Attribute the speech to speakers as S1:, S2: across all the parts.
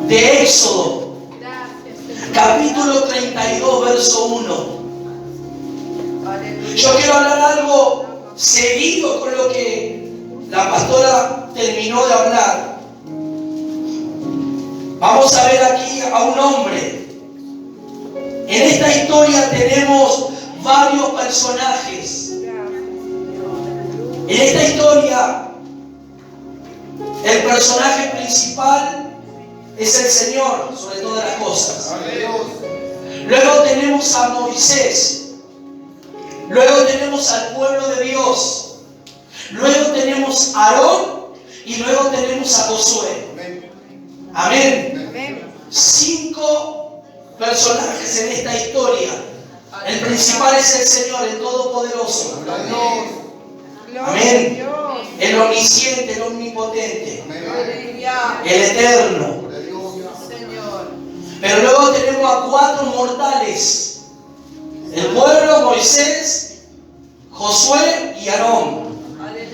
S1: de Éxodo, capítulo 32, verso 1. Yo quiero hablar algo seguido con lo que la pastora terminó de hablar. Vamos a ver aquí a un hombre. En esta historia tenemos varios personajes. En esta historia, el personaje principal es el Señor sobre todas las cosas. Luego tenemos a Moisés. Luego tenemos al pueblo de Dios. Luego tenemos a Aarón y luego tenemos a Josué. Amén. 5 personajes en esta historia. El principal es el Señor, el Todopoderoso. Amén. El omnisciente, el omnipotente. El eterno. Pero luego tenemos a 4 mortales. El pueblo, Moisés, Josué y Aarón.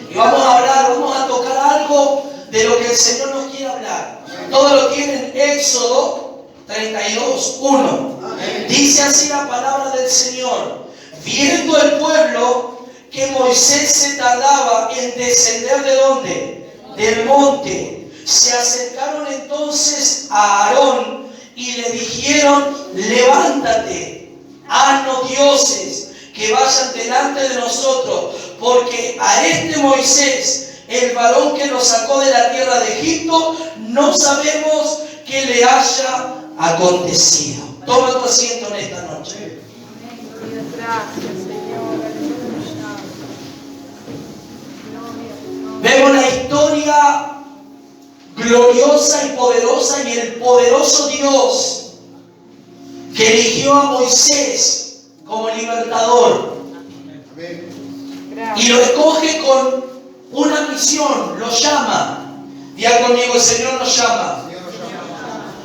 S1: Y vamos a tocar algo de lo que el Señor nos quiere hablar. Todo lo tiene en Éxodo 32, 1. Dice así la palabra del Señor. Viendo el pueblo que Moisés se tardaba en descender ¿de dónde? Del monte. Se acercaron entonces a Aarón y le dijeron: levántate, haznos dioses que vayan delante de nosotros, porque a este Moisés, el varón que nos sacó de la tierra de Egipto, no sabemos qué le haya acontecido. Toma tu asiento en esta noche.
S2: Gracias, Señor.
S1: Vemos la historia gloriosa y poderosa y el poderoso Dios que eligió a Moisés como libertador. Y lo escoge con una misión, lo llama. Diga conmigo: el Señor nos llama.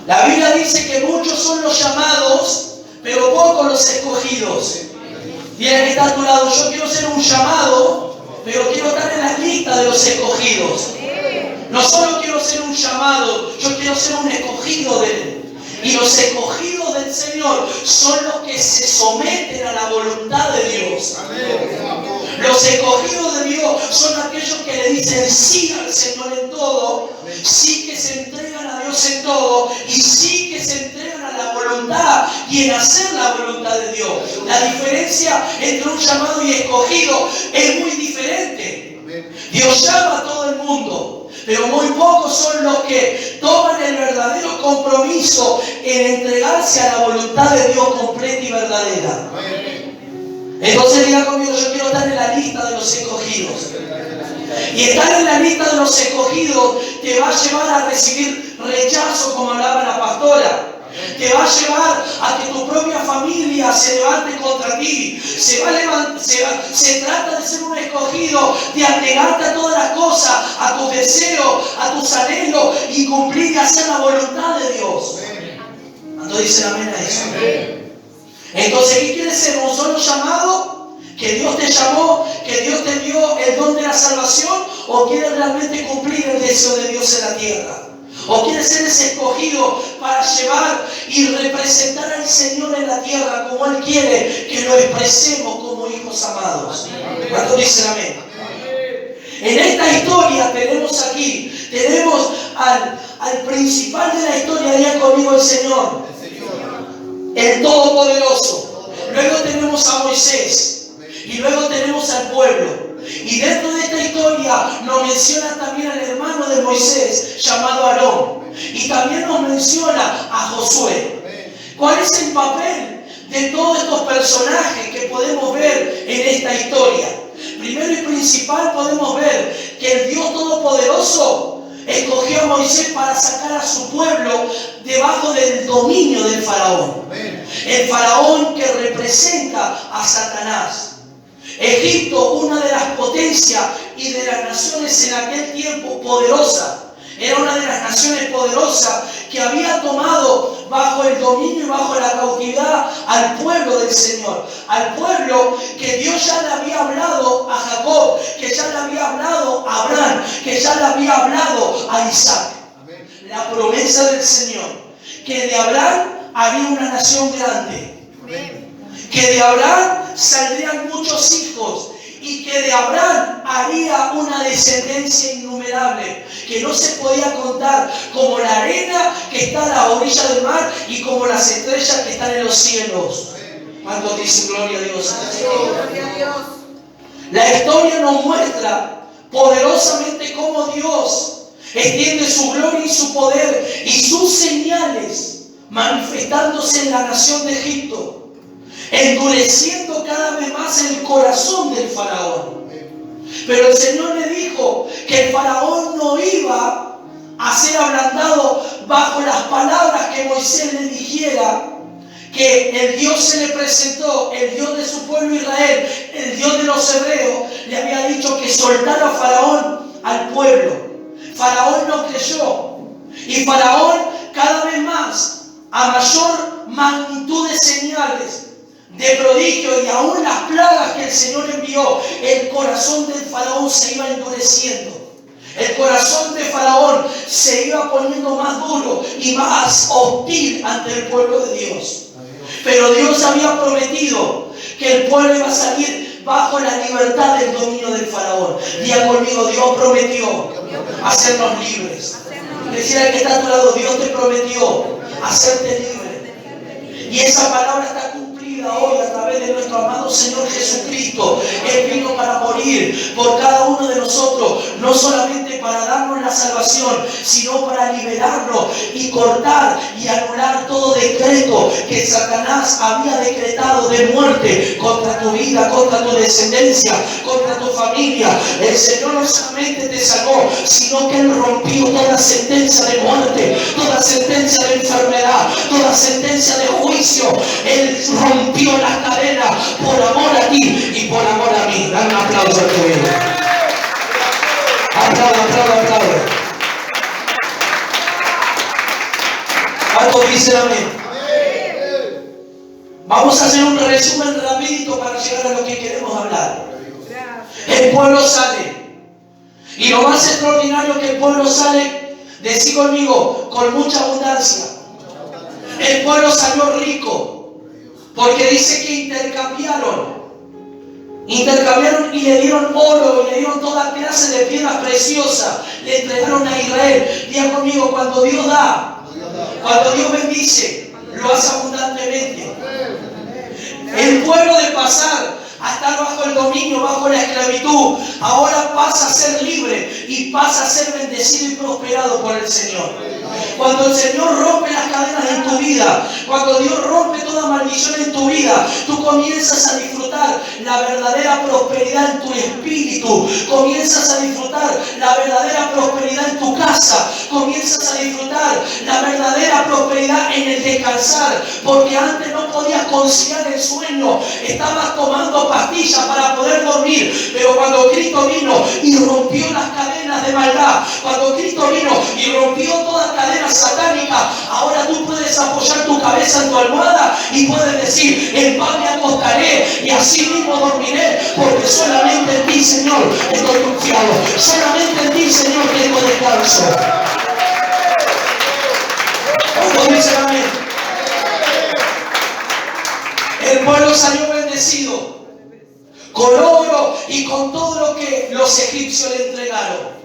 S1: La Biblia dice que muchos son los llamados, pero pocos los escogidos. Diga que está a tu lado: yo quiero ser un llamado, pero quiero estar en la lista de los escogidos. No solo quiero ser un llamado, yo quiero ser un escogido de Él. Y los escogidos del Señor son los que se someten a la voluntad de Dios. Los escogidos de Dios son aquellos que le dicen sí al Señor en todo, sí que se entregan a Dios en todo y sí que se entregan a la voluntad y en hacer la voluntad de Dios. La diferencia entre un llamado y escogido es muy diferente. Dios llama a todo el mundo, pero muy pocos son los que toman el verdadero compromiso en entregarse a la voluntad de Dios completa y verdadera. Entonces diga conmigo: yo quiero estar en la lista de los escogidos. Y estar en la lista de los escogidos te va a llevar a recibir rechazo, como hablaba la pastora. Te va a llevar a que tu propia familia se levante contra ti. Se trata de ser un escogido, de anegarte a todas las cosas, a tus deseos, a tus anhelos y cumplir y hacer la voluntad de Dios. ¿Cuántos dicen amén a eso? Entonces, ¿qué quieres ser? ¿Un solo llamado? ¿Que Dios te llamó? ¿Que Dios te dio el don de la salvación? ¿O quieres realmente cumplir el deseo de Dios en la tierra? ¿O quieres ser ese escogido para llevar y representar al Señor en la tierra como Él quiere que lo expresemos como hijos amados? ¿Cuántos dicen amén? En esta historia tenemos al principal de la historia. Diga conmigo: el Señor, el Todopoderoso. Luego tenemos a Moisés y luego tenemos al pueblo. Y dentro de esta historia nos menciona también al hermano de Moisés llamado Aarón. Y también nos menciona a Josué. ¿Cuál es el papel de todos estos personajes que podemos ver en esta historia? Primero y principal podemos ver que el Dios Todopoderoso escogió a Moisés para sacar a su pueblo debajo del dominio del faraón. El faraón que representa a Satanás. Egipto, una de las potencias y de las naciones en aquel tiempo poderosa, era una de las naciones poderosas que había tomado bajo el dominio y bajo la cautividad al pueblo del Señor, al pueblo que Dios ya le había hablado a Jacob, que ya le había hablado a Abraham, que ya le había hablado a Isaac. la promesa del Señor, que de Abraham haría una nación grande, que de Abraham saldrían muchos hijos y que de Abraham haría una descendencia innumerable, que no se podía contar, como la arena que está a la orilla del mar y como las estrellas que están en los cielos. ¿Cuántos dicen gloria a Dios?
S2: Gloria a Dios.
S1: La historia nos muestra poderosamente cómo Dios extiende su gloria y su poder y sus señales manifestándose en la nación de Egipto, endureciendo cada vez más el corazón del faraón. Pero el Señor le dijo que el faraón no iba a ser ablandado bajo las palabras que Moisés le dijera, que el Dios se le presentó, el Dios de su pueblo Israel, el Dios de los hebreos, le había dicho que soltara a Faraón al pueblo. Faraón no creyó, y Faraón cada vez más, a mayor magnitud de señales, de prodigio y aún las plagas que el Señor envió, el corazón del faraón se iba endureciendo. El corazón de Faraón se iba poniendo más duro y más hostil ante el pueblo de Dios. Pero Dios había prometido que el pueblo iba a salir bajo la libertad del dominio del faraón. Diga conmigo, Dios prometió hacernos libres. Decir al que está a tu lado, Dios te prometió hacerte libre. Y esa palabra está cumplida hoy a través de nuestro amado Señor Jesucristo. Él vino para morir por cada uno de nosotros, no solamente para darnos la salvación, sino para liberarnos y cortar y anular todo decreto que Satanás había decretado de muerte contra tu vida, contra tu descendencia, contra tu familia. El Señor no solamente te salvó, sino que Él rompió toda sentencia de muerte, toda sentencia de enfermedad, toda sentencia de juicio. Él rompió las cadenas por amor a ti y por amor a mí. Dale un aplauso a tu vida. Aplauda, aplauda, aplauda. ¿Cuántos dicen amén? Vamos a hacer un resumen rapidito para llegar a lo que queremos hablar. El pueblo sale. Y lo más extraordinario que el pueblo sale, decí conmigo, con mucha abundancia. El pueblo salió rico, porque dice que intercambiaron y le dieron oro y le dieron toda clase de piedras preciosas, le entregaron a Israel. Diga conmigo, cuando Dios da, cuando Dios bendice, lo hace abundantemente. El pueblo de pasar a estar bajo el dominio, bajo la esclavitud, ahora pasa a ser libre y pasa a ser bendecido y prosperado por el Señor. Cuando el Señor rompe las cadenas en tu vida, cuando Dios rompe toda maldición en tu vida, tú comienzas a disfrutar la verdadera prosperidad en tu espíritu, comienzas a disfrutar la verdadera prosperidad en tu casa, comienzas a disfrutar la verdadera prosperidad en el descansar, porque antes no podías conciliar el sueño, estabas tomando pastillas para poder dormir, pero cuando Cristo vino y rompió las cadenas de maldad, cuando Cristo vino y rompió toda cadena satánica, ahora tú puedes apoyar tu cabeza en tu almohada y puedes decir, en paz me acostaré y así mismo dormiré, porque solamente en ti, Señor, estoy confiado, solamente en ti, Señor, tengo descanso. ¿Cuántos dicen amén? El pueblo salió bendecido con oro y con todo lo que los egipcios le entregaron.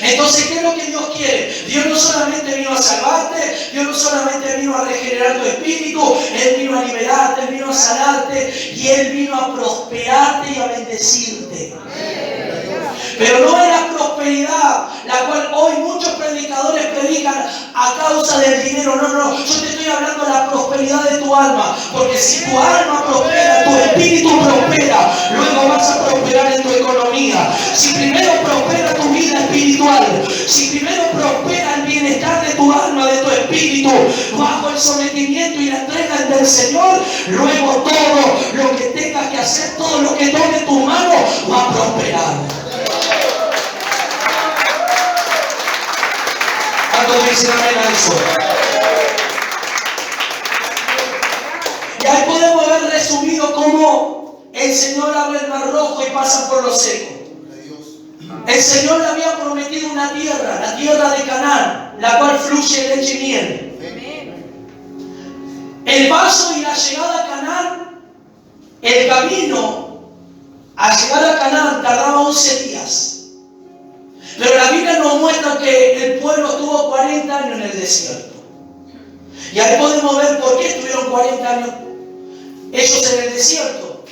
S1: Entonces, ¿qué es lo que Dios quiere? Dios no solamente vino a salvarte, Dios no solamente vino a regenerar tu espíritu, Él vino a liberarte, Él vino a sanarte y Él vino a prosperarte y a bendecirte. Pero no es la prosperidad la cual hoy muchos predicadores predican a causa del dinero. No, yo te estoy hablando de la prosperidad de tu alma, porque si tu alma prospera, tu espíritu prospera, luego vas a prosperar en tu economía. Si primero prospera tu vida espiritual, si primero prospera el bienestar de tu alma, de tu espíritu, bajo el sometimiento y la entrega del Señor, luego todo lo que tengas que hacer, todo lo que tome tu mano, va a prosperar. ¿Cuántos dicen amén a eso? Y ahí podemos ver resumido cómo el Señor abre el mar rojo y pasa por lo seco. El Señor le había prometido una tierra, la tierra de Canaán, la cual fluye leche y miel. El paso y la llegada a Canaán, el camino a llegar a Canaán tardaba 11 días. Pero la Biblia nos muestra que el pueblo estuvo 40 años en el desierto. Y ahí podemos ver por qué estuvieron 40 años ellos en el desierto.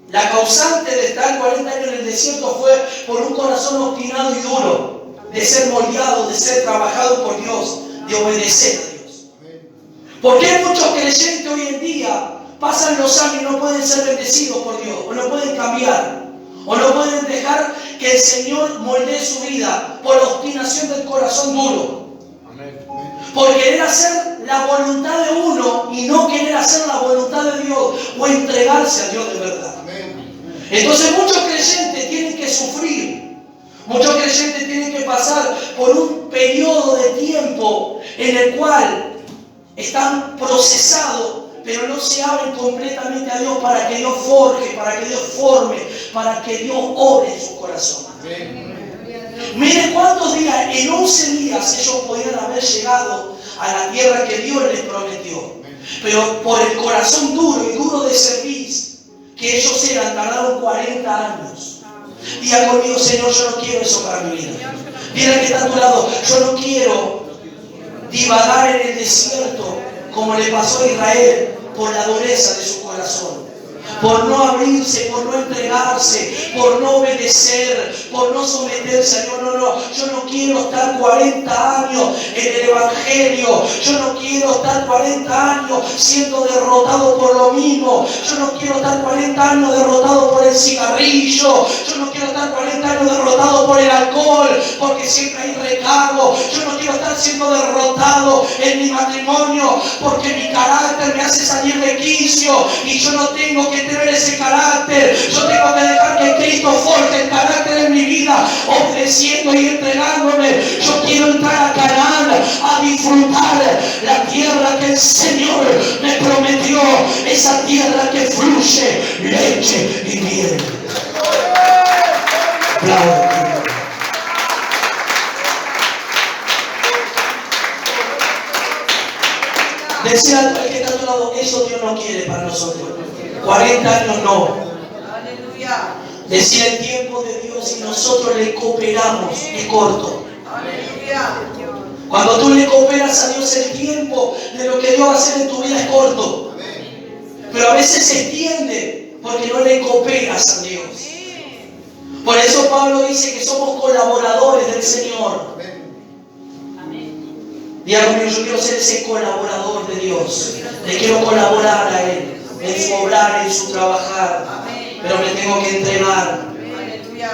S1: La causante de estar 40 años en el desierto fue por un corazón obstinado y duro, de ser moldeado, de ser trabajado por Dios, de obedecer a Dios. ¿Por qué muchos creyentes hoy en día pasan los años y no pueden ser bendecidos por Dios, o no pueden cambiar, o no pueden dejar que el Señor moldee su vida por la obstinación del corazón duro? Por querer hacer la voluntad de uno y no querer hacer la voluntad de Dios o entregarse a Dios de verdad. Entonces muchos creyentes tienen que sufrir, muchos creyentes tienen que pasar por un periodo de tiempo en el cual están procesados, pero no se abren completamente a Dios para que Dios forje, para que Dios forme, para que Dios obre en su corazón. Miren cuántos días, en 11 días ellos podían haber llegado a la tierra que Dios les prometió. Pero por el corazón duro y duro de servir que ellos eran, tardaron 40 años. Diga conmigo: Señor, yo no quiero eso para mi vida. Dile que está a tu lado: yo no quiero divagar en el desierto como le pasó a Israel por la dureza de su corazón, por no abrirse, por no entregarse, por no obedecer, por no someterse a Dios. Yo no quiero estar 40 años en el Evangelio. Yo no quiero estar 40 años siendo derrotado por lo mismo. Yo no quiero estar 40 años derrotado por el cigarrillo. Yo no quiero estar 40 años derrotado por el alcohol, porque siempre hay recargo. Yo no quiero estar siendo derrotado en mi matrimonio, porque mi carácter me hace salir de quicio y yo no tengo que tener ese carácter. Yo tengo que dejar que Cristo forje el carácter en mi vida, obedeciendo y entregándome. Yo quiero entrar a Canaán, a disfrutar la tierra que el Señor me prometió, esa tierra que fluye leche y miel. Decía al que está a tu lado: eso Dios no quiere para nosotros. 40 años no.
S2: Aleluya.
S1: Decía: el tiempo de Dios y nosotros le cooperamos es corto.
S2: Aleluya.
S1: Cuando tú le cooperas a Dios, el tiempo de lo que Dios va a hacer en tu vida es corto. Pero a veces se extiende porque no le cooperas a Dios. Por eso Pablo dice que somos colaboradores del Señor. Diga conmigo: yo quiero ser ese colaborador de Dios. Le quiero colaborar a Él, en su obrar, en su trabajar. Pero me tengo que entregar.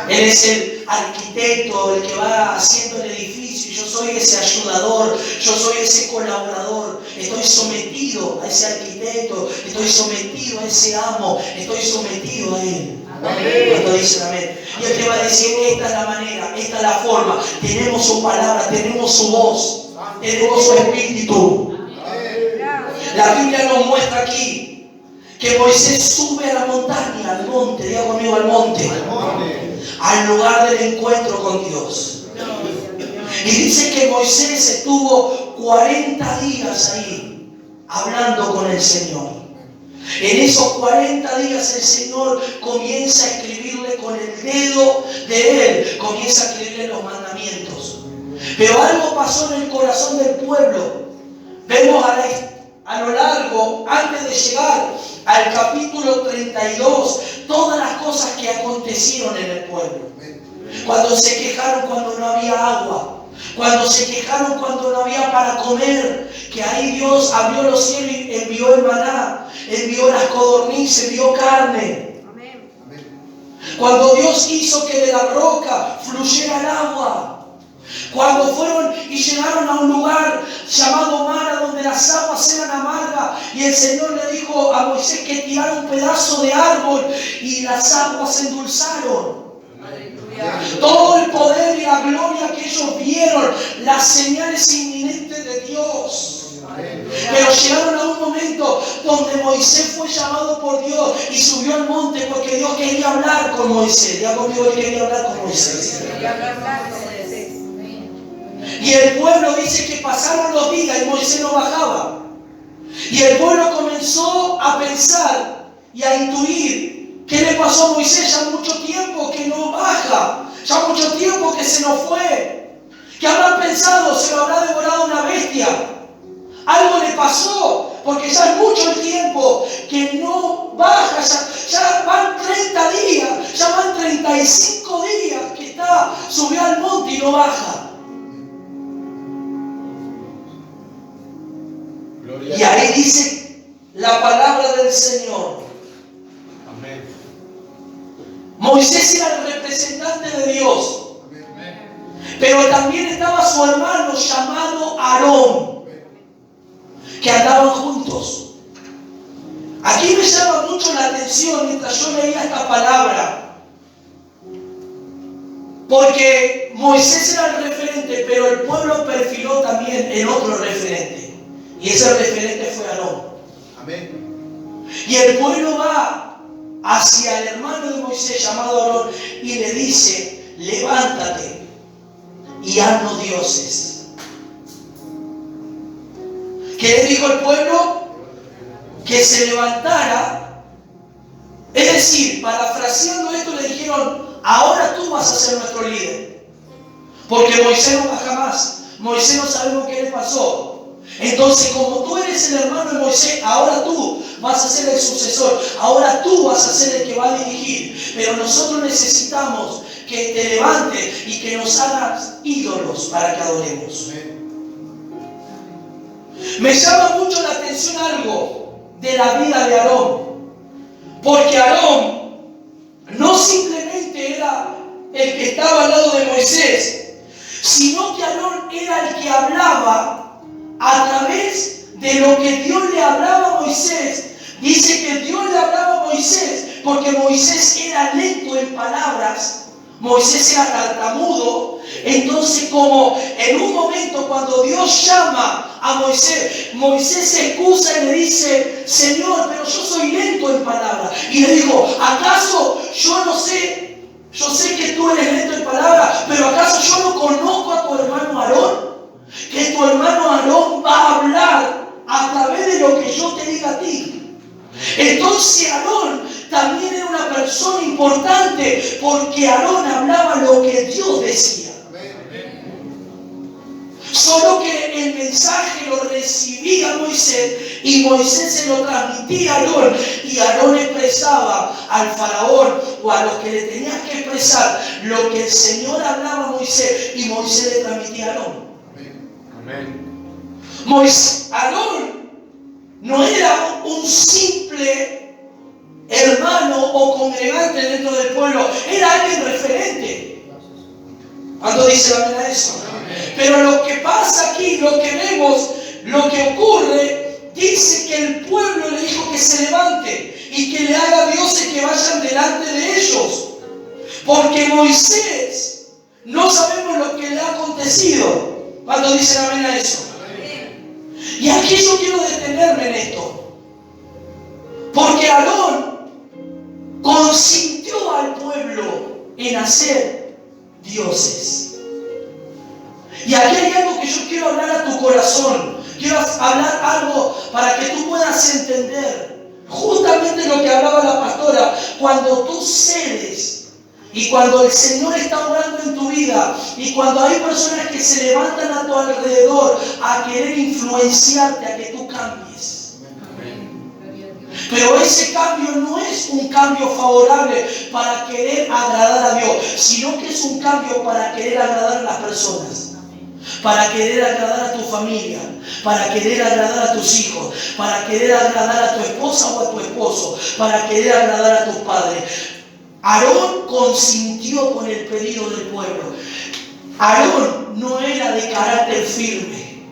S1: Él es el arquitecto, el que va haciendo el edificio. Yo soy ese ayudador, yo soy ese colaborador. Estoy sometido a ese arquitecto, estoy sometido a ese amo, estoy sometido a Él. Cuando dicen amén. Y Él te va a decir: esta es la manera, esta es la forma. Tenemos su palabra, tenemos su voz, tenemos su espíritu. La Biblia nos muestra aquí que Moisés sube a la montaña, al monte, diga conmigo: al monte, al lugar del encuentro con Dios. Y dice que Moisés estuvo 40 días ahí hablando con el Señor. En esos 40 días el Señor comienza a escribirle con el dedo de Él, comienza a escribirle los mandamientos. Pero algo pasó en el corazón del pueblo. Vemos a lo largo, antes de llegar al capítulo 32, todas las cosas que acontecieron en el pueblo. Cuando se quejaron cuando no había agua, cuando se quejaron cuando no había para comer, que ahí Dios abrió los cielos y envió el maná, envió las codornices, envió carne. Cuando Dios hizo que de la roca fluyera el agua. Cuando fueron y llegaron a un lugar llamado Mara, donde las aguas eran amargas, y el Señor le dijo a Moisés que tirara un pedazo de árbol y las aguas se endulzaron. Todo el poder y la gloria que ellos vieron, las señales inminentes de Dios. Pero llegaron a un momento donde Moisés fue llamado por Dios y subió al monte porque Dios quería hablar con Moisés. Ya conmigo, Él quería hablar con Moisés. Y el pueblo dice que pasaron los días y Moisés no bajaba. Y el pueblo comenzó a pensar y a intuir: ¿qué le pasó a Moisés? Ya mucho tiempo que no baja, ya mucho tiempo que se nos fue. ¿Qué habrán pensado? ¿Se lo habrá devorado una bestia? Algo le pasó, porque ya es mucho el tiempo que no baja, ya van 30 días, ya van 35 días que subió al monte y no baja. Y ahí dice la palabra del Señor.
S3: Amén.
S1: Moisés era el representante de Dios. Pero también estaba su hermano llamado Aarón, que andaban juntos. Aquí me llama mucho la atención mientras yo leía esta palabra, porque Moisés era el referente, pero el pueblo perfiló también en otro referente. Y ese referente fue Aarón.
S3: Amén.
S1: Y el pueblo va hacia el hermano de Moisés llamado Aarón y le dice: levántate y haznos dioses. ¿Qué le dijo el pueblo? Que se levantara. Es decir, parafraseando esto, le dijeron: ahora tú vas a ser nuestro líder, porque Moisés no baja más. Moisés no sabemos qué le pasó. Entonces, como tú eres el hermano de Moisés, ahora tú vas a ser el sucesor, ahora tú vas a ser el que va a dirigir. Pero nosotros necesitamos que te levantes y que nos hagas ídolos para que adoremos. Me llama mucho la atención algo de la vida de Aarón, porque Aarón no simplemente era el que estaba al lado de Moisés, sino que Aarón era el que hablaba a través de lo que Dios le hablaba a Moisés. Dice que Dios le hablaba a Moisés porque Moisés era lento en palabras, Moisés era tartamudo. Entonces, como en un momento cuando Dios llama a Moisés, Moisés se excusa y le dice: Señor, pero yo soy lento en palabras. Y le digo: ¿acaso yo no sé? Yo sé que tú eres lento en palabras, pero ¿acaso yo no conozco a tu hermano Aarón? Que tu hermano Aarón va a hablar a través de lo que yo te diga a ti. Entonces Aarón también era una persona importante, porque Aarón hablaba lo que Dios decía. Solo que el mensaje lo recibía Moisés y Moisés se lo transmitía a Aarón, y Aarón expresaba al faraón o a los que le tenían que expresar lo que el Señor hablaba a Moisés, y Moisés le transmitía a Aarón. Aarón no era un simple hermano o congregante dentro del pueblo, era alguien referente. ¿Cuándo dice la verdad eso? Pero lo que pasa aquí, lo que vemos, lo que ocurre, dice que el pueblo le dijo que se levante y que le haga dioses que vayan delante de ellos, porque Moisés no sabemos lo que le ha acontecido. ¿Cuándo dicen amén a eso? Y aquí yo quiero detenerme en esto, porque Aarón consintió al pueblo en hacer dioses. Y aquí hay algo que yo quiero hablar a tu corazón. Quiero hablar algo para que tú puedas entender justamente lo que hablaba la pastora. Cuando tú cedes y cuando el Señor está orando en tu vida, y cuando hay personas que se levantan a tu alrededor a querer influenciarte a que tú cambies. Pero ese cambio no es un cambio favorable para querer agradar a Dios, sino que es un cambio para querer agradar a las personas, para querer agradar a tu familia, para querer agradar a tus hijos, para querer agradar a tu esposa o a tu esposo, para querer agradar a tus padres. Aarón consintió con el pedido del pueblo. Aarón no era de carácter firme.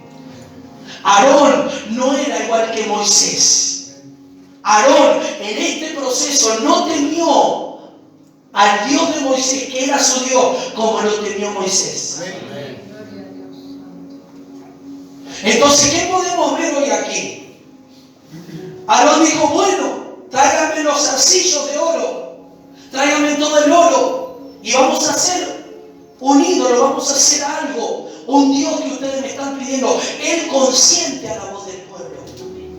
S1: Aarón no era igual que Moisés. Aarón en este proceso no temió al Dios de Moisés, que era su Dios, como lo temió Moisés. Entonces, ¿qué podemos ver hoy aquí? Aarón dijo, bueno, tráigame los zarcillos de oro, tráigame todo el oro y vamos a hacer un ídolo, vamos a hacer algo, un Dios que ustedes me están pidiendo. Él consiente a la voz del pueblo,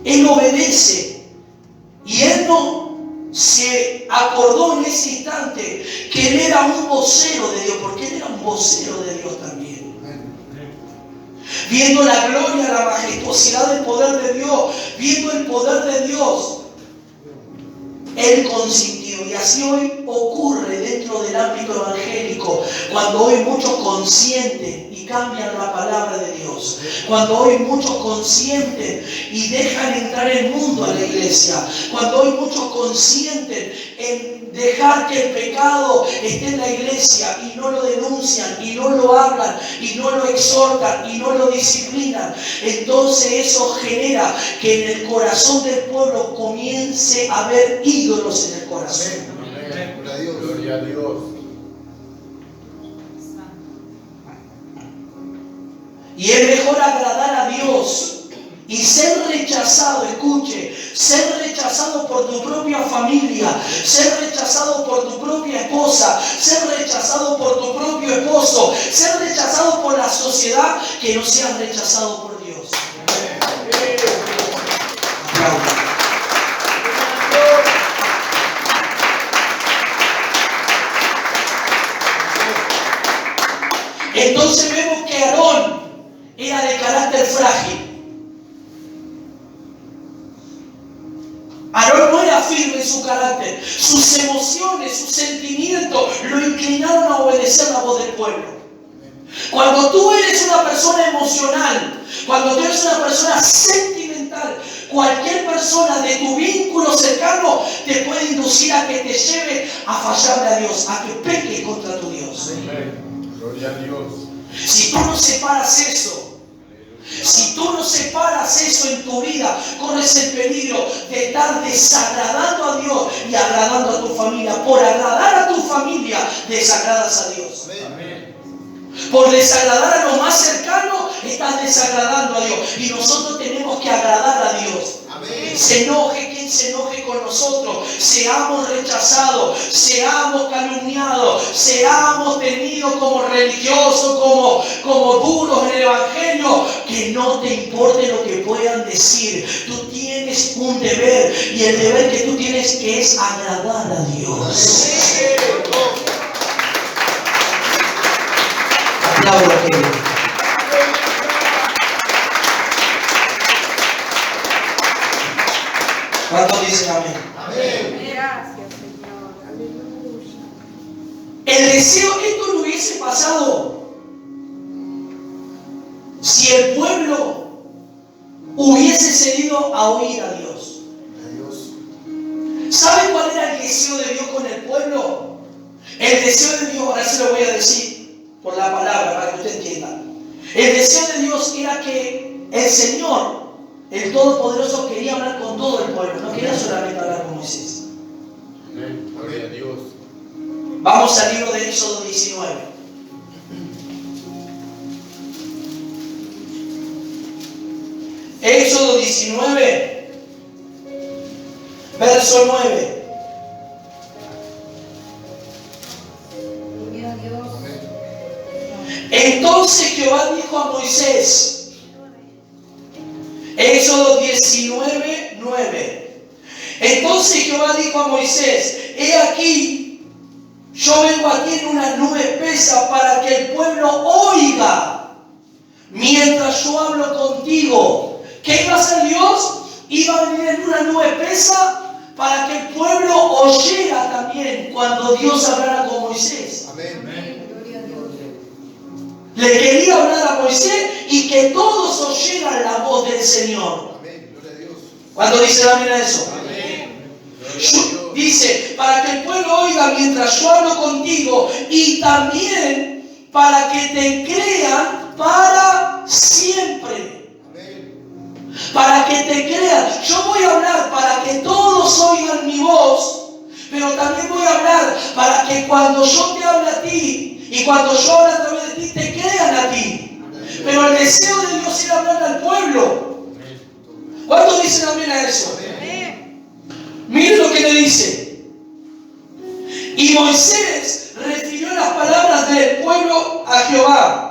S1: él obedece y él no se acordó en ese instante que él era un vocero de Dios, porque él era un vocero de Dios también. Viendo la gloria, la majestuosidad del poder de Dios, viendo el poder de Dios, él consintió. Y así hoy ocurre dentro del ámbito evangélico, cuando hoy muchos consienten y cambian la palabra de Dios, cuando hoy muchos consienten y dejan entrar el mundo a la iglesia, cuando hoy muchos consienten en dejar que el pecado esté en la iglesia y no lo denuncian y no lo hablan y no lo exhortan y no lo disciplinan, entonces eso genera que en el corazón del pueblo comience a haber ídolos en el corazón.
S3: Amén. Gloria a Dios. Gloria a Dios.
S1: Y es mejor agradar a Dios y ser rechazado, escuche, ser rechazado por tu propia familia, ser rechazado por tu propia esposa, ser rechazado por tu propio esposo, ser rechazado por la sociedad, que no seas rechazado por Dios. Aplausos. Entonces vemos que Aarón era de carácter frágil. Aarón no era firme en su carácter. Sus emociones, sus sentimientos lo inclinaron a obedecer la voz del pueblo. Cuando tú eres una persona emocional, cuando tú eres una persona sentimental, cualquier persona de tu vínculo cercano te puede inducir a que te lleve a fallarle a Dios, a que peques contra tu Dios.
S3: Gloria a Dios.
S1: Si tú no separas eso, si tú no separas eso en tu vida, corres el peligro de estar desagradando a Dios y agradando a tu familia. Por agradar a tu familia, desagradas a Dios.
S3: Amén.
S1: Por desagradar a lo más cercano, estás desagradando a Dios. Y nosotros tenemos que agradar a Dios.
S3: Amén.
S1: Se enoje quien se enoje con nosotros, seamos rechazados, seamos calumniados, seamos tenidos como religiosos, como duros en el evangelio, que no te importe lo que puedan decir. Tú tienes un deber, y el deber que tú tienes es agradar a Dios. Aplaudo a Dios. ¿Cuántos dicen amén?
S3: Amén.
S2: Gracias, Señor. Aleluya.
S1: El deseo, esto no hubiese pasado si el pueblo hubiese cedido a oír a Dios. ¿Saben cuál era el deseo de Dios con el pueblo? El deseo de Dios, ahora se lo voy a decir por la palabra para que usted entienda. El deseo de Dios era que el Señor, el Todopoderoso, quería hablar con todo el pueblo, no quería solamente hablar con Moisés.
S3: Amén. Gloria a Dios.
S1: Vamos al libro de Éxodo 19. Éxodo 19, verso 9.
S2: Gloria a Dios.
S1: Entonces Jehová dijo a Moisés, Éxodo 19, 9. Entonces Jehová dijo a Moisés, he aquí, yo vengo aquí en una nube espesa para que el pueblo oiga mientras yo hablo contigo. ¿Qué iba a hacer Dios? Iba a venir en una nube espesa para que el pueblo oyera también cuando Dios hablara con Moisés.
S3: Amén.
S2: Gloria a Dios.
S1: Le quería hablar a Moisés y que todos oyeran la voz del Señor.
S3: Amén. Gloria a Dios.
S1: ¿Cuándo dice amén a eso?
S3: Amén. Gloria a Dios.
S1: Dice, para que el pueblo oiga mientras yo hablo contigo y también para que te crean para siempre.
S3: Amén.
S1: Para que te crean. Yo voy a hablar para que todos oigan mi voz, pero también voy a hablar para que cuando yo te hable a ti y cuando yo hable a través de ti, te crean a ti. Pero el deseo de Dios era hablar al pueblo. ¿Cuántos dicen amén a eso?
S2: Amén.
S1: Moisés refirió las palabras del pueblo a Jehová.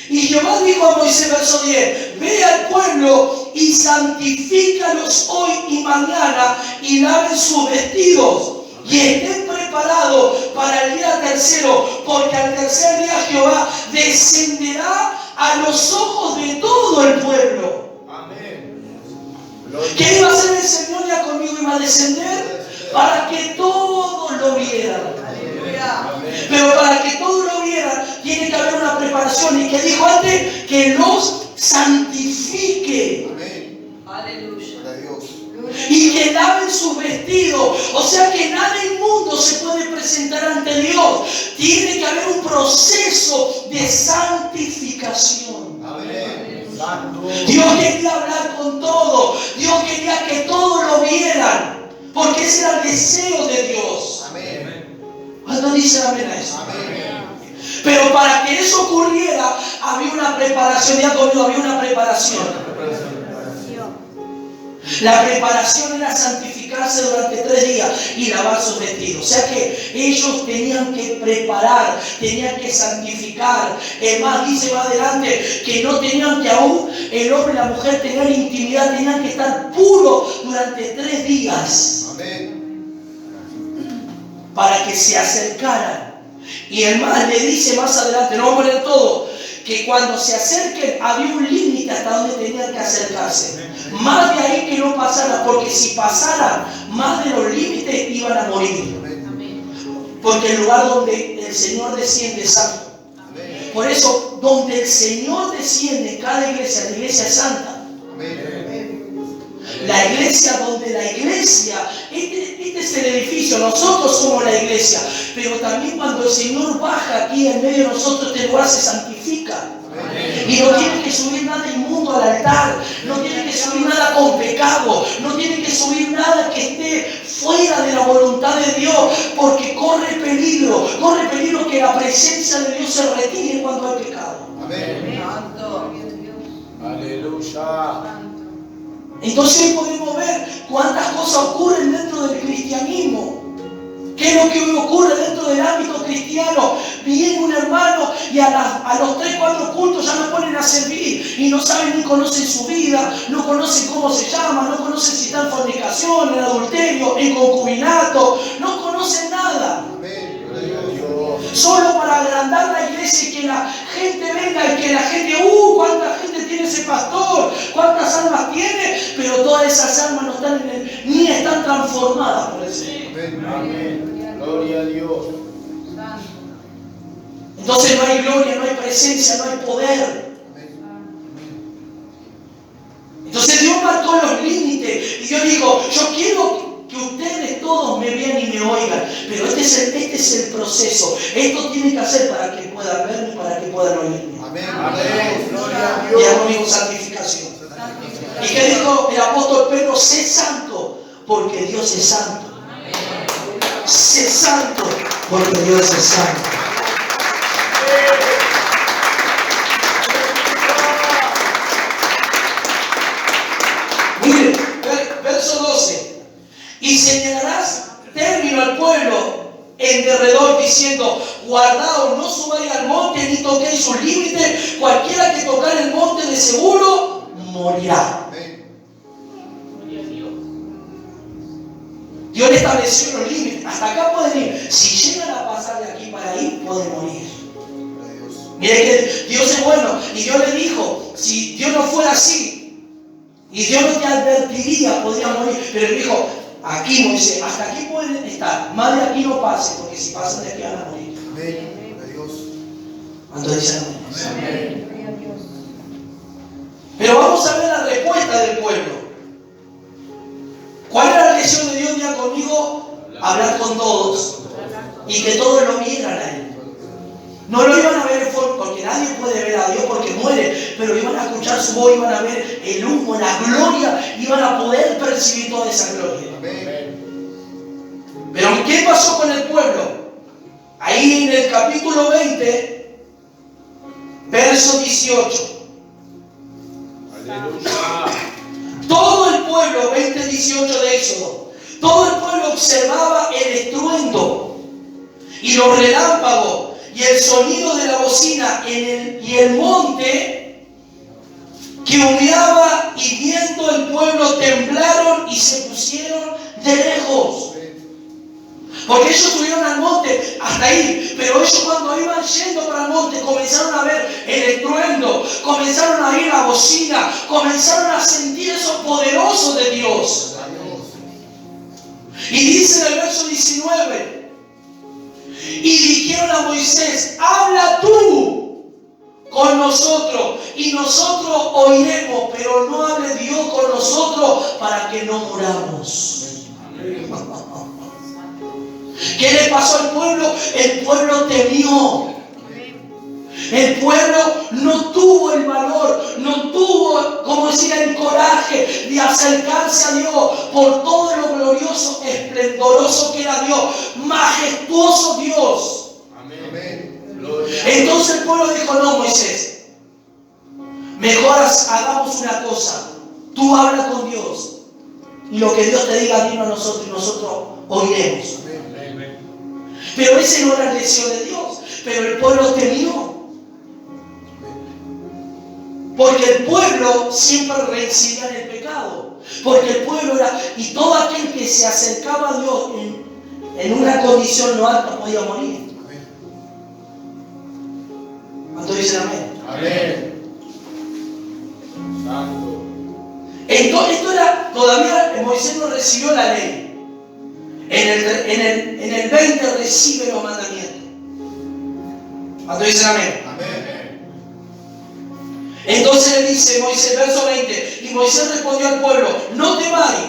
S1: Y Jehová dijo a Moisés, verso 10, ve al pueblo y santifícalos hoy y mañana y laven sus vestidos y estén preparados para el día tercero, porque al tercer día Jehová descenderá a los ojos de todo el pueblo.
S3: Amén.
S1: ¿Qué iba a hacer el Señor ya conmigo? Iba a descender para que todos lo vieran.
S3: Amén.
S1: Pero para que todos lo vieran, tiene que haber una preparación. Y que dijo antes, que los santifique.
S3: Amén.
S2: Aleluya.
S3: Para Dios.
S1: Y que laven sus vestidos. O sea que nada inmundo se puede presentar ante Dios. Tiene que haber un proceso de santificación.
S3: Amén. Santo.
S1: Dios quería hablar con todos. Dios quería que todos lo vieran. Porque ese era el deseo de Dios.
S3: Amén.
S1: ¿Cuánto dicen amén a eso?
S3: Amén.
S1: Pero para que eso ocurriera, había una preparación. Ya conmigo, había una preparación. La preparación era santificarse durante 3 días y lavar sus vestidos. O sea que ellos tenían que preparar, tenían que santificar. Es más, dice más adelante que no tenían que aún el hombre y la mujer tener intimidad, tenían que estar puros durante 3 días
S3: Amén.
S1: para que se acercaran. Y el más le dice más adelante, no vamos a leer todo, que cuando se acerquen había un límite hasta donde tenían que acercarse. Más de ahí que no pasaran, porque si pasaran más de los límites iban a morir. Porque el lugar donde el Señor desciende es santo.
S3: Amén.
S1: Por eso, donde el Señor desciende, cada iglesia, la iglesia es santa.
S3: Amén.
S1: La iglesia donde la iglesia, este es el edificio, nosotros somos la iglesia, pero también cuando el Señor baja aquí en medio de nosotros, este lugar se santifica.
S3: Amén.
S1: Y no tiene que subir nada inmundo al altar, no tiene que subir nada con pecado, no tiene que subir nada que esté fuera de la voluntad de Dios, porque corre peligro que la presencia de Dios se retire cuando hay pecado.
S3: Amén.
S2: Santo.
S3: Aleluya.
S1: Entonces hoy podemos ver cuántas cosas ocurren dentro del cristianismo. ¿Qué es lo que hoy ocurre dentro del ámbito cristiano? Viene un hermano y a los 3-4 cultos ya nos ponen a servir y no saben ni conocen su vida, no conocen cómo se llama, no conocen si está en fornicación, en adulterio, en concubinato, no conocen nada.
S3: Amén. Gloria a Dios.
S1: Solo para agrandar la iglesia y que la gente venga y que la gente, cuánta gente tiene ese pastor, cuántas almas tiene, pero todas esas almas no están ni están transformadas por el Señor.
S3: Amén. Amén. Gloria a Dios.
S1: Entonces no hay gloria, no hay presencia, no hay poder. Entonces Dios marcó los límites y Dios dijo, yo quiero que ustedes todos me vean y me oigan, pero este es el proceso. Esto tiene que hacer para que puedan verme y para que puedan oírme.
S3: Amén. Amén. Gloria a
S1: Y
S3: Dios.
S1: conmigo santificación. ¿Y qué dijo el apóstol Pedro? Sé santo, porque Dios es santo. Sé santo, porque Dios es santo. Mire, verso 12. Y señalarás término al pueblo en derredor, diciendo, guardaos, no subáis al monte ni toquéis sus límites, cualquiera que tocar el monte de seguro morirá.
S3: Amén.
S1: Dios le estableció los límites. Hasta acá pueden ir. Si llegan a pasar de aquí para ahí, pueden morir.
S3: Gloria a Dios.
S1: Mire que Dios es bueno. Y Dios le dijo, si Dios no fuera así, y Dios no te advertiría, podría morir. Pero él dijo, aquí Moisés, hasta aquí pueden estar. Más de aquí no pasen, porque si pasan de aquí van a morir.
S3: Amén. Gloria a Dios.
S1: Cuando dicen amén.
S3: Amén.
S1: Pero vamos a ver la respuesta del pueblo. ¿Cuál era la lección de Dios ya conmigo? Hablar con todos. Y que todos lo vieran a Él. No lo iban a ver porque nadie puede ver a Dios porque muere, pero iban a escuchar su voz, iban a ver el humo, la gloria, iban a poder percibir toda esa gloria.
S3: Amén.
S1: Pero ¿qué pasó con el pueblo? Ahí en el capítulo 20, verso 18.
S3: Aleluya.
S1: Todo el pueblo, 20:18 de Éxodo, todo el pueblo observaba el estruendo y los relámpagos y el sonido de la bocina y el monte que humeaba, y viendo el pueblo temblaron y se pusieron de lejos. Porque ellos subieron al monte hasta ahí, pero ellos cuando iban yendo para el monte comenzaron a ver el estruendo, comenzaron a oír la bocina, comenzaron a sentir esos poderosos de Dios. Y dice en el verso 19, y dijeron a Moisés: habla tú con nosotros y nosotros oiremos, pero no hable Dios con nosotros para que no muramos. ¿Qué le pasó al pueblo? El pueblo temió. El pueblo no tuvo el valor, no tuvo, como decía, el coraje de acercarse a Dios por todo lo glorioso, esplendoroso que era Dios, majestuoso Dios.
S3: Amén.
S1: Entonces el pueblo dijo: no, Moisés, mejor hagamos una cosa. Tú habla con Dios y lo que Dios te diga, dilo a nosotros y nosotros oiremos. Pero esa no era la elección de Dios. Pero el pueblo temió. Porque el pueblo siempre reincidía en el pecado. Porque el pueblo era... Y todo aquel que se acercaba a Dios en una condición no alta podía morir. ¿Cuántos dicen amén?
S3: Amén. Santo.
S1: Entonces, esto era... Todavía Moisés no recibió la ley. En el 20 recibe los mandamientos. ¿Cuántos dicen amén?
S3: Amén.
S1: Entonces le dice Moisés, verso 20, y Moisés respondió al pueblo: no temáis,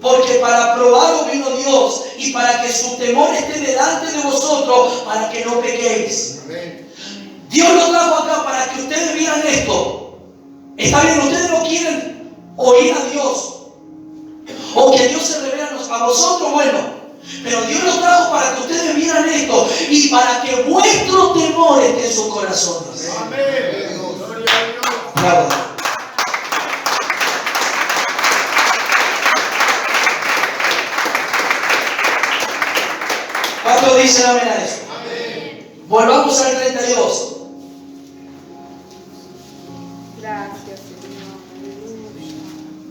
S1: porque para probaros vino Dios, y para que su temor esté delante de vosotros, para que no pequéis.
S3: Amén.
S1: Dios lo trajo acá para que ustedes vieran esto. Está bien, ustedes no quieren oír a Dios, o que Dios se revele a vosotros, bueno. Pero Dios lo trajo para que ustedes vieran esto y para que vuestro temor esté en sus corazones.
S3: Amén. Gloria a Dios.
S1: Bravo. ¿Cuántos dicen amén a eso?
S3: Amén.
S1: Volvamos al 32.
S2: Gracias, Señor. Aleluya.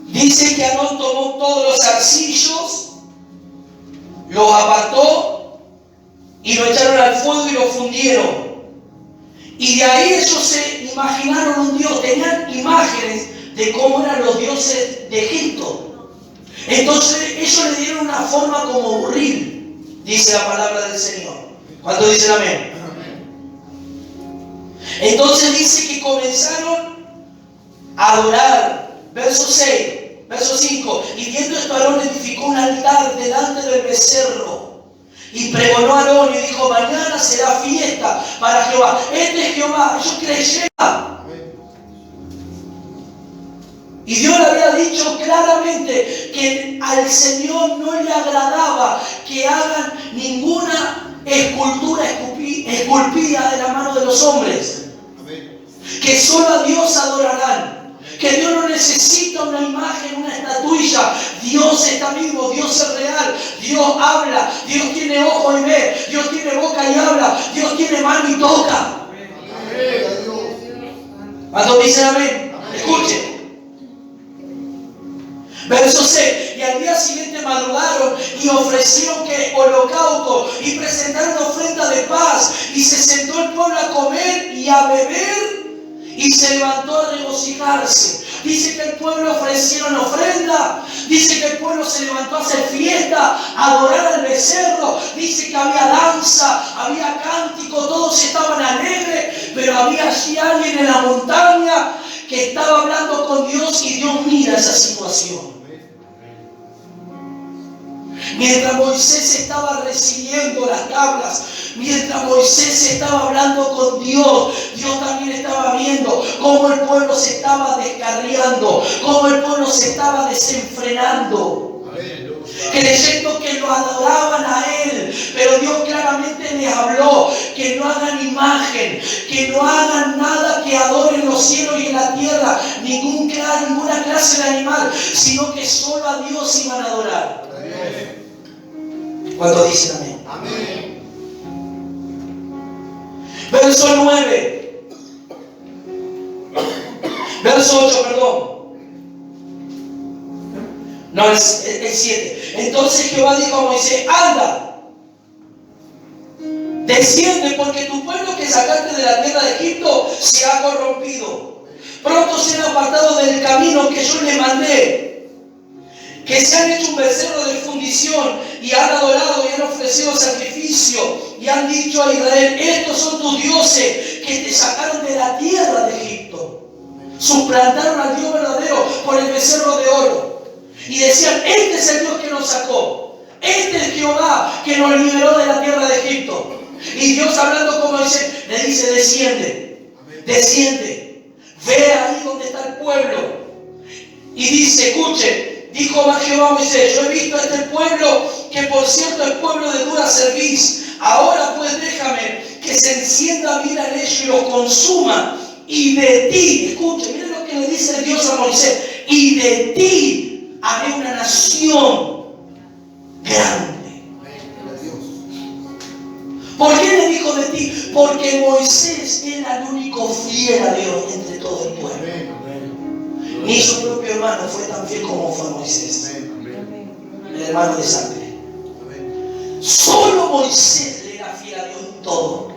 S1: Dice que Aarón tomó todos los arcillos, los apartó y lo echaron al fuego y lo fundieron. Y de ahí ellos se imaginaron un Dios, tenían imágenes de cómo eran los dioses de Egipto. Entonces ellos le dieron una forma como burril, dice la palabra del Señor. ¿Cuántos dicen amén? Entonces dice que comenzaron a adorar. Verso 6. Verso 5, y viendo esto Aarón edificó un altar delante del becerro y pregonó a Aarón y dijo: mañana será fiesta para Jehová. Este es Jehová. Ellos creyeron. Y Dios le había dicho claramente que al Señor no le agradaba que hagan ninguna escultura esculpida de la mano de los hombres. Que solo a Dios adorarán. Que Dios no necesita una imagen, una estatuilla. Dios está vivo, Dios es real, Dios habla, Dios tiene ojo y ve, Dios tiene boca y habla, Dios tiene mano y toca. Cuando dicen amén, escuchen. Verso 6, y al día siguiente madrugaron y ofrecieron que holocausto y presentaron ofrenda de paz, y se sentó el pueblo a comer y a beber y se levantó a regocijarse. Dice que el pueblo ofrecieron ofrenda, dice que el pueblo se levantó a hacer fiesta, a adorar al becerro, dice que había danza, había cántico, todos estaban alegres, pero había allí alguien en la montaña que estaba hablando con Dios, y Dios mira esa situación. Mientras Moisés estaba recibiendo las tablas, mientras Moisés estaba hablando con Dios, Dios también estaba viendo cómo el pueblo se estaba descarriando, cómo el pueblo se estaba desenfrenando, creyendo que lo adoraban a Él. Pero Dios claramente les habló que no hagan imagen, que no hagan nada que adoren los cielos y en la tierra, ninguna clase de animal, sino que solo a Dios iban a adorar. ¿Cuántos dicen amén?
S3: Amén.
S1: Verso 9. Verso 8, perdón. No, el 7. Entonces Jehová dijo a Moisés: anda, desciende, porque tu pueblo que sacaste de la tierra de Egipto se ha corrompido. Pronto se han apartado del camino que yo les mandé, que se han hecho un becerro de fundición y han adorado y han ofrecido sacrificio y han dicho a Israel: estos son tus dioses que te sacaron de la tierra de Egipto. Suplantaron al Dios verdadero por el becerro de oro. Y decían: este es el Dios que nos sacó. Este es Jehová que nos liberó de la tierra de Egipto. Y Dios, hablando con Moisés, le dice: desciende, desciende, ve ahí donde está el pueblo. Y dice: escuche, dijo Jehová a Moisés: yo he visto a este pueblo, que por cierto es pueblo de dura cerviz. Ahora pues déjame que se encienda bien a ellos y los consuma. Y de ti, escuche, miren lo que le dice Dios a Moisés: y de ti haré una nación grande. ¿Por qué le dijo de ti? Porque Moisés era el único fiel a Dios entre todo el pueblo. Ni su propio hermano fue tan fiel como fue Moisés, el hermano de sangre. Solo Moisés le era fiel a Dios en todo.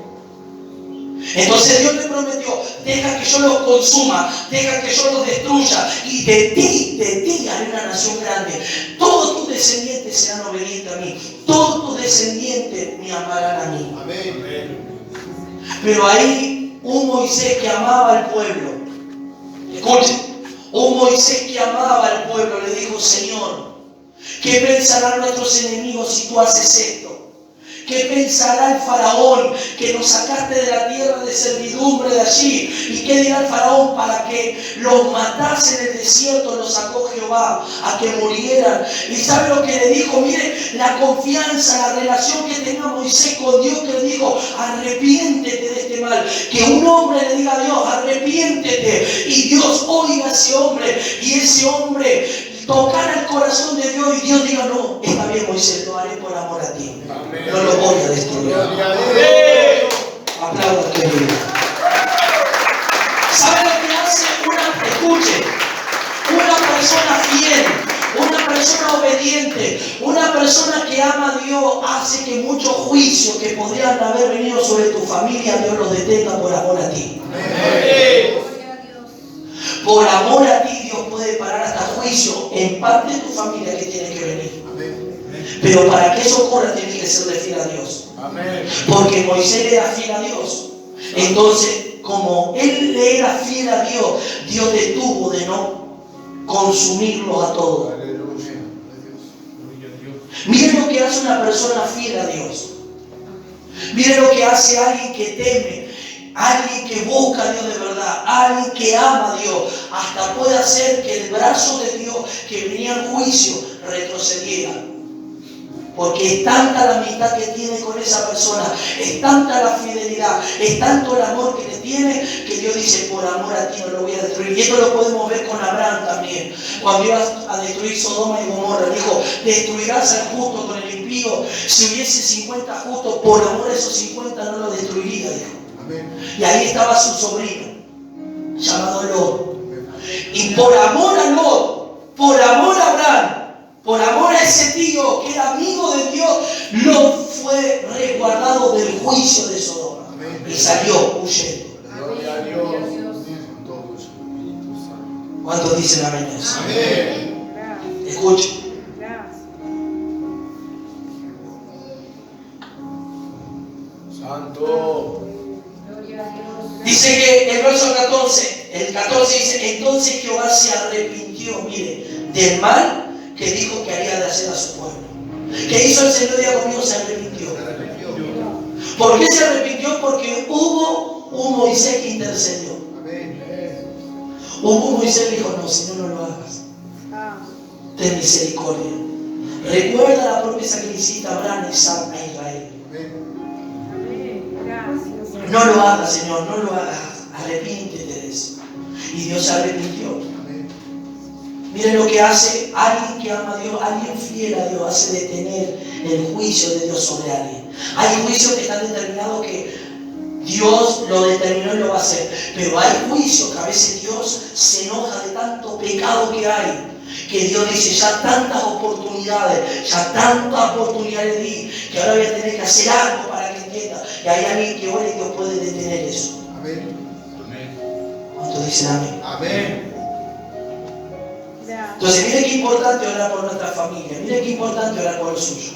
S1: Entonces Dios le prometió: deja que yo los consuma, deja que yo los destruya, y de ti haré una nación grande. Todos tus descendientes serán obedientes a mí, todos tus descendientes me amarán a mí. Amén. Pero ahí un Moisés que amaba al pueblo, escuchen, un Moisés que amaba al pueblo le dijo: Señor, ¿qué pensarán nuestros enemigos si tú haces esto? ¿Qué pensará el faraón que nos sacaste de la tierra de servidumbre de allí? ¿Y qué dirá el faraón para que los matase en el desierto? Los sacó Jehová a que murieran. ¿Y sabe lo que le dijo? Mire la confianza, la relación que tenía Moisés con Dios, que le dijo: arrepiéntete de este mal. Que un hombre le diga a Dios: arrepiéntete. Y Dios oiga a ese hombre, y ese hombre tocar el corazón de Dios, y Dios diga: no, está bien, Moisés, lo haré por amor a ti. Amén. No lo voy a destruir. Aplaudan, querido. ¿Sabe lo que hace una persona fiel, una persona obediente, una persona que ama a Dios? Hace que muchos juicios que podrían haber venido sobre tu familia, Dios los detenga por amor a ti. Amén. Por amor a ti, Dios puede parar hasta juicio en parte de tu familia que tiene que venir. Pero para que eso ocurra, tiene que ser de fiel a Dios. Porque Moisés era fiel a Dios. Entonces, como él le era fiel a Dios, Dios detuvo de no consumirlos a todos. Miren lo que hace una persona fiel a Dios. Miren lo que hace alguien que teme, alguien que busca a Dios de verdad, alguien que ama a Dios. Hasta puede hacer que el brazo de Dios que venía en juicio retrocediera. Porque es tanta la amistad que tiene con esa persona, es tanta la fidelidad, es tanto el amor que le tiene, que Dios dice: por amor a ti no lo voy a destruir. Y esto lo podemos ver con Abraham también. Cuando iba a destruir Sodoma y Gomorra, dijo: destruirás al justo con el impío. Si hubiese 50 justos, por amor a esos 50 no lo destruiría, dijo. Amén. Y ahí estaba su sobrino, llamado Lot. Y por amor a Lot, por amor a Abraham, por amor a ese tío que era amigo de Dios, Lot fue resguardado del juicio de Sodoma. Amén. Y salió huyendo. Gloria a Dios. ¿Cuántos dicen amén? Amén. Escuchen.
S3: Santo.
S1: Dice que el verso 14, el 14 dice: entonces Jehová se arrepintió, mire, del mal que dijo que haría de hacer a su pueblo. ¿Qué hizo el Señor? Día conmigo: se arrepintió. ¿Por qué se arrepintió? Porque hubo un Moisés que intercedió. Hubo un Moisés que dijo: no, Señor, no lo hagas. Ten misericordia. Recuerda la promesa que le hiciste a Abraham, Isaac e Israel. No lo hagas, Señor, no lo hagas. Arrepiéntete de eso. Y Dios se arrepintió. Miren lo que hace alguien que ama a Dios, alguien fiel a Dios, hace detener el juicio de Dios sobre alguien. Hay juicios que están determinados que Dios lo determinó y lo va a hacer. Pero hay juicios que a veces Dios se enoja de tanto pecado que hay. Que Dios dice, ya tantas oportunidades di, que ahora voy a tener que hacer algo para que entienda. Y hay alguien que ore y Dios puede detener eso.
S3: Amén.
S1: ¿Cuántos dicen amén?
S3: Amén.
S1: Entonces, mire qué importante orar por nuestra familia. Mire qué importante orar por el suyo.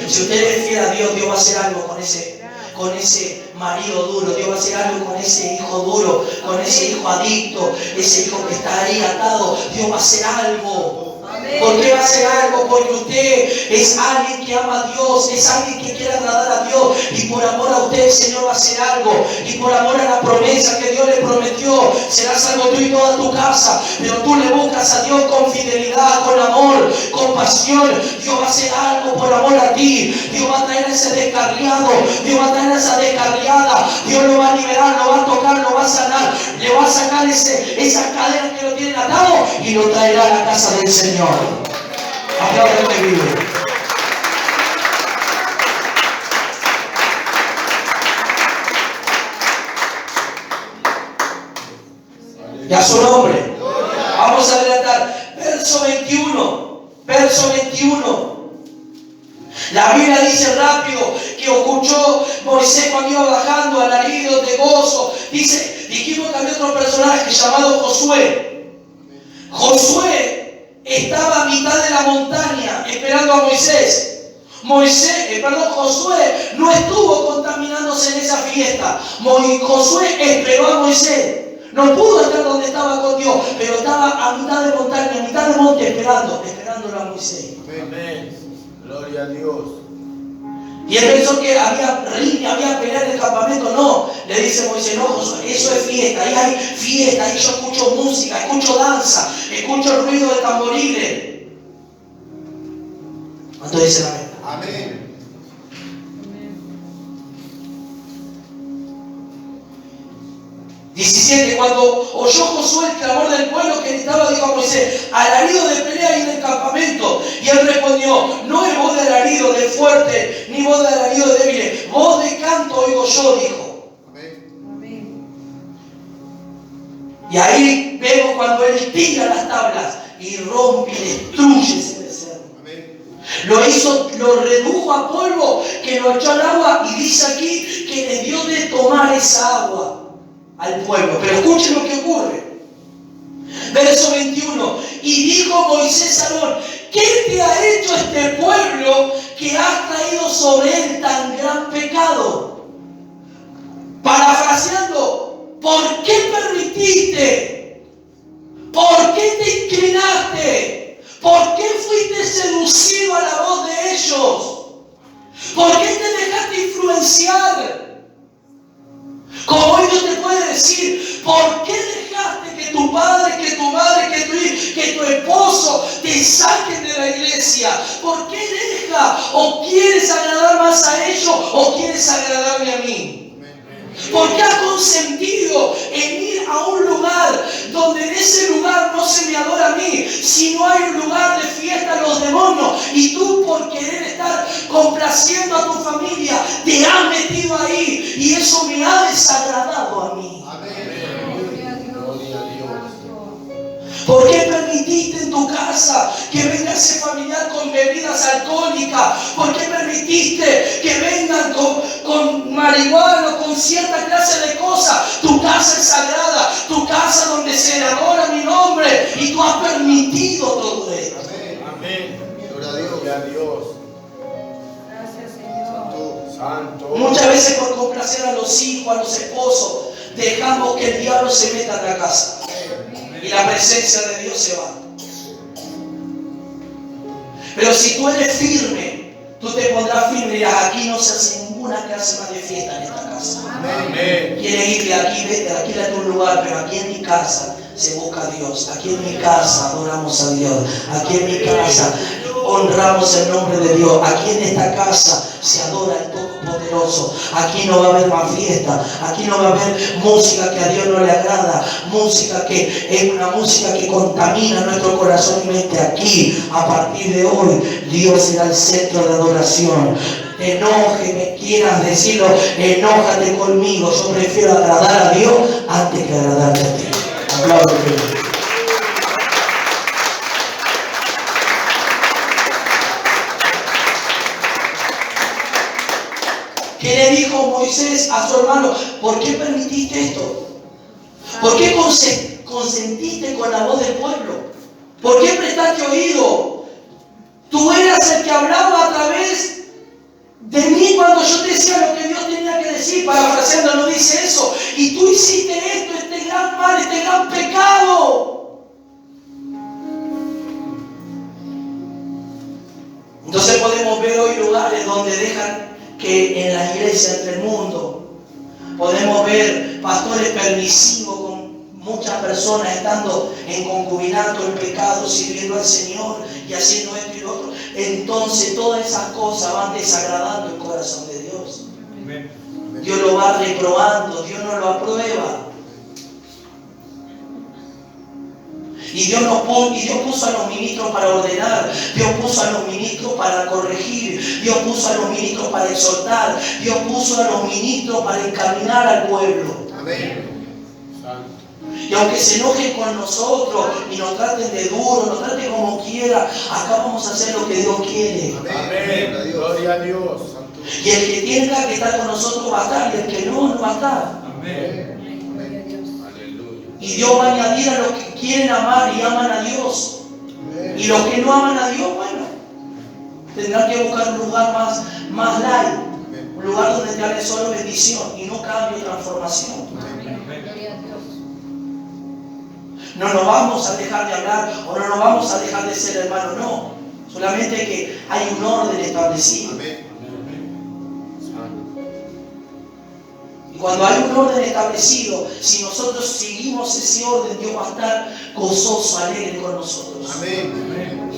S1: Si usted es fiel a Dios, Dios va a hacer algo con ese marido duro, Dios va a hacer algo con ese hijo duro, con ese hijo adicto, ese hijo que está ahí atado. Dios va a hacer algo. ¿Por qué va a hacer algo? Porque usted es alguien que ama a Dios, es alguien que quiere agradar a Dios, y por amor a usted el Señor va a hacer algo, y por amor a la promesa que Dios le prometió, será salvo tú y toda tu casa. Pero tú le buscas a Dios con fidelidad, con amor, con pasión. Dios va a hacer algo por amor a ti. Dios va a traer a ese descarriado, Dios va a traer a esa descarriada, Dios lo va a liberar, lo va a tocar, lo va a sanar, le va a sacar esas cadenas que lo tienen atado y lo traerá a la casa del Señor. Aplaudan que vive. Y a su nombre. Vamos a adelantar. Verso 21. Verso 21. La Biblia dice rápido que escuchó Moisés cuando iba bajando alaridos de gozo. Dijimos que había otro personaje llamado Josué. Josué estaba a mitad de la montaña esperando a Moisés. Josué no estuvo contaminándose en esa fiesta. Josué esperó a Moisés. No pudo estar donde estaba con Dios, pero estaba a mitad de montaña, a mitad de monte esperándolo a Moisés.
S3: Amén. Gloria a Dios.
S1: Y él pensó que había riña, había pelea en el campamento. No, le dice Moisés, no, Josué, eso es fiesta. Ahí hay fiesta, ahí yo escucho música, escucho danza, escucho el ruido de tamboriles. ¿Cuánto dicen amén?
S3: Amén.
S1: 17, cuando oyó Josué el clamor del pueblo que gritaba, dijo a Moisés, alarido de pelea hay en el campamento. Y él respondió, no es voz de alarido de fuerte, ni voz de alarido de débil, voz de canto oigo yo, dijo.
S3: Amén.
S1: Y ahí vemos cuando él tira las tablas y rompe y destruye ese becerro. Lo redujo a polvo, que lo echó al agua, y dice aquí que le dio de tomar esa agua al pueblo. Pero escuchen lo que ocurre. Verso 21. Y dijo Moisés a Aarón, ¿qué te ha hecho este pueblo que has traído sobre él tan gran pecado? Parafraseando, ¿por qué permitiste? ¿Por qué te inclinaste? ¿Por qué fuiste seducido a la voz de ellos? ¿Por qué te dejaste influenciar? Como hoy Dios te puede decir, ¿por qué dejaste que tu padre, que tu madre, que tu hijo, que tu esposo te saquen de la iglesia? ¿Por qué deja? ¿O quieres agradar más a ellos o quieres agradarme a mí? ¿Por qué has consentido en ir a un lugar donde en ese lugar no se me adora a mí, sino hay un lugar de fiesta a los demonios? Y tú, por querer estar complaciendo a tu familia, te has metido ahí y eso me ha desagradado a mí. ¿Por qué permitiste en tu casa que venga ese familiar con bebidas alcohólicas? ¿Por qué permitiste que vengan con marihuana, con cierta clase de cosas? Tu casa es sagrada, tu casa donde se adora mi nombre, y tú has permitido todo esto.
S3: Amén. Gloria a Dios. Gloria a Dios.
S2: Gracias, Señor.
S3: Santo.
S1: Muchas veces por complacer a los hijos, a los esposos, dejamos que el diablo se meta en la casa. Y la presencia de Dios se va. Pero si tú eres firme, tú te pondrás firme y dirás, aquí no se hace ninguna clase más de fiesta en esta casa.
S3: Amén.
S1: Quieres irte aquí, vete, aquí es tu lugar, pero aquí en mi casa se busca a Dios. Aquí en mi casa adoramos a Dios. Aquí en mi casa honramos el nombre de Dios. Aquí en esta casa se adora el Todopoderoso. Aquí no va a haber más fiesta. Aquí no va a haber música que a Dios no le agrada. Música que es una música que contamina nuestro corazón y mente. Aquí, a partir de hoy, Dios será el centro de adoración. te enojes, me quieras decirlo, enójate conmigo. Yo prefiero agradar a Dios antes que agradarte a ti. Apláudeme. ¿Qué le dijo Moisés a su hermano? ¿Por qué permitiste esto? ¿Por qué consentiste con la voz del pueblo? ¿Por qué prestaste oído? Tú eras el que hablaba a través de mí cuando yo te decía lo que Dios tenía que decir. Parafraseando, no dice eso. Y tú hiciste esto, este gran mal, este gran pecado. Entonces podemos ver hoy lugares donde dejan que en la iglesia, entre el mundo, podemos ver pastores permisivos con muchas personas estando en concubinato, en pecado, sirviendo al Señor y haciendo esto y lo otro. Entonces todas esas cosas van desagradando el corazón de Dios. Dios lo va reprobando, Dios no lo aprueba. Y Dios puso a los ministros para ordenar, Dios puso a los ministros para corregir, Dios puso a los ministros para exhortar, Dios puso a los ministros para encaminar al pueblo.
S3: Amén.
S1: Y aunque se enojen con nosotros y nos traten de duro, nos traten como quiera, acá vamos a hacer lo que Dios quiere.
S3: Amén. Gloria a Dios.
S1: Y el que tenga que estar con nosotros va a estar, y el que no, no va a estar.
S3: Amén.
S1: Y Dios va a añadir a los que quieren amar y aman a Dios. Y los que no aman a Dios, bueno, tendrán que buscar un lugar más light. Un lugar donde te hable solo bendición y no cambio y transformación. No nos vamos a dejar de hablar o no nos vamos a dejar de ser hermanos, no. Solamente que hay un orden establecido. Y cuando hay un orden establecido, si nosotros seguimos ese orden, Dios va a estar gozoso, alegre con nosotros.
S3: Amén.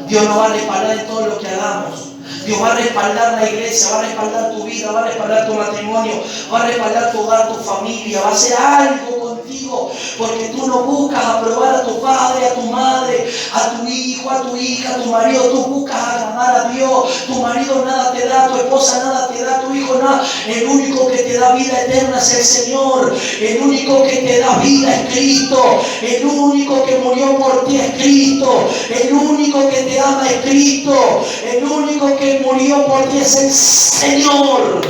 S1: Dios nos va a respaldar en todo lo que hagamos. Dios va a respaldar la iglesia, va a respaldar tu vida, va a respaldar tu matrimonio, va a respaldar tu hogar, tu familia, va a hacer algo contigo, porque tú no buscas aprobar a tu padre, a tu madre, a tu hijo, a tu hija, a tu marido, tú buscas agradar a Dios. Tu marido nada te da, tu esposa nada te da, tu hijo nada. El único que te da vida eterna es el Señor, el único que te da vida es Cristo, el único que murió por ti es Cristo, el único que te ama es Cristo, el único que murió por ti es el Señor.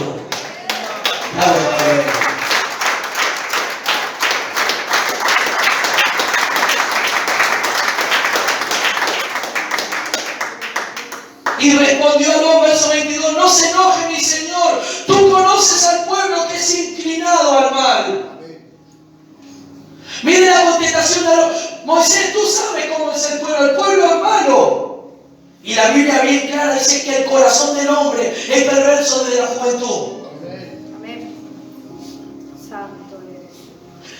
S1: Y respondió el hombre, verso 22, no se enoje mi Señor, tú conoces al pueblo que es inclinado al mal. Mire la contestación de Moisés, tú sabes cómo es el pueblo es malo. Y la Biblia bien clara dice que el corazón del hombre es perverso desde la juventud.
S2: Amén. Santo eres.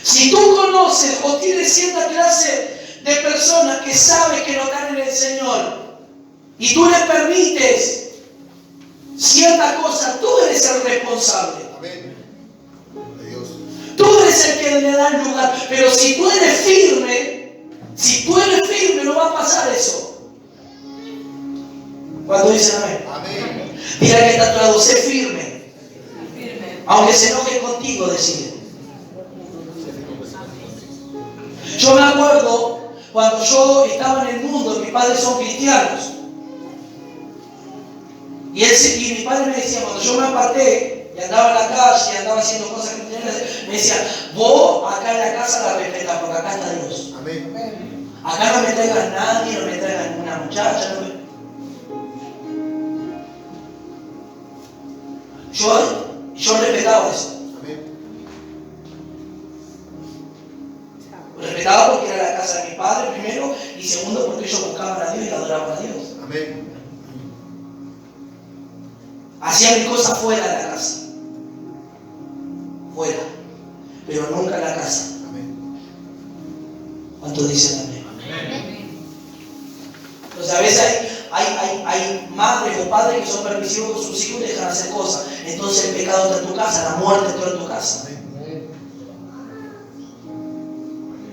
S1: Si tú conoces o tienes cierta clase de personas que sabes que no están en el Señor y tú les permites ciertas cosas, tú eres el responsable.
S3: Amén. Dios.
S1: Tú eres el que le da el lugar. Pero si tú eres firme, no va a pasar eso. Cuando dicen amén.
S3: Amén.
S1: Mira que está traducido, sé firme.
S2: Firme.
S1: Aunque se enoje contigo, decide. Yo me acuerdo cuando yo estaba en el mundo, mis padres son cristianos. Y mi padre me decía, cuando yo me aparté y andaba en la calle y andaba haciendo cosas que no tenía que hacer, me decía, vos acá en la casa la respetas porque acá está Dios.
S3: Amén.
S1: Acá no me traigas nadie, no me traigas una muchacha, Yo respetaba eso.
S3: Amén.
S1: Respetaba porque era la casa de mi padre primero y segundo porque ellos buscaban a Dios y adoraban a Dios.
S3: Amén.
S1: Hacían mis cosas fuera de la casa. Fuera. Pero nunca en la casa.
S3: Amén.
S1: ¿Cuántos dicen amén?
S2: Amén.
S1: Entonces a veces hay madres o padres que son permisivos con sus hijos y dejan hacer cosas. Entonces el pecado está en tu casa, la muerte está en tu casa.
S3: Amén.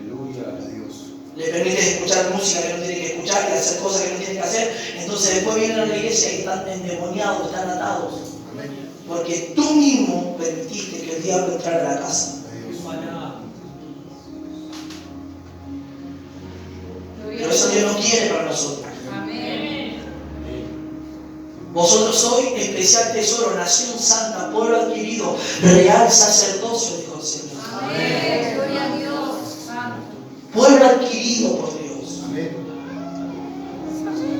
S3: Aleluya a Dios.
S1: Le permites escuchar música que no tiene que escuchar y hacer cosas que no tiene que hacer. Entonces después vienen a la iglesia y están endemoniados, están atados.
S3: Amén.
S1: Porque tú mismo permitiste que el diablo entrara a la casa. Pero eso Dios no quiere para nosotros.
S2: Amén.
S1: Vosotros sois especial tesoro, nación santa, pueblo adquirido, real sacerdocio, dijo el Señor.
S2: Amén. Gloria a Dios. Santo.
S1: Pueblo adquirido por Dios.
S3: Amén.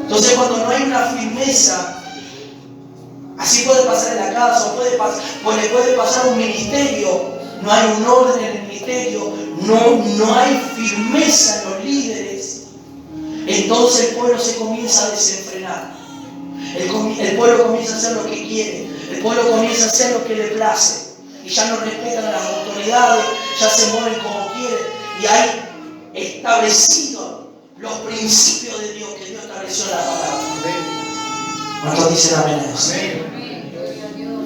S1: Entonces cuando no hay una firmeza, así puede pasar en la casa, puede pasar un ministerio, no hay un orden en el ministerio, no hay firmeza en los líderes, entonces el pueblo se comienza a desenfrenar. El pueblo comienza a hacer lo que quiere, el pueblo comienza a hacer lo que le place, y ya no respetan a las autoridades, ya se mueven como quieren, y hay establecido los principios de Dios que Dios estableció en la palabra.
S3: Amén.
S1: ¿Cuántos dicen amén a eso?
S3: Amén.
S2: Amén. Gloria a Dios.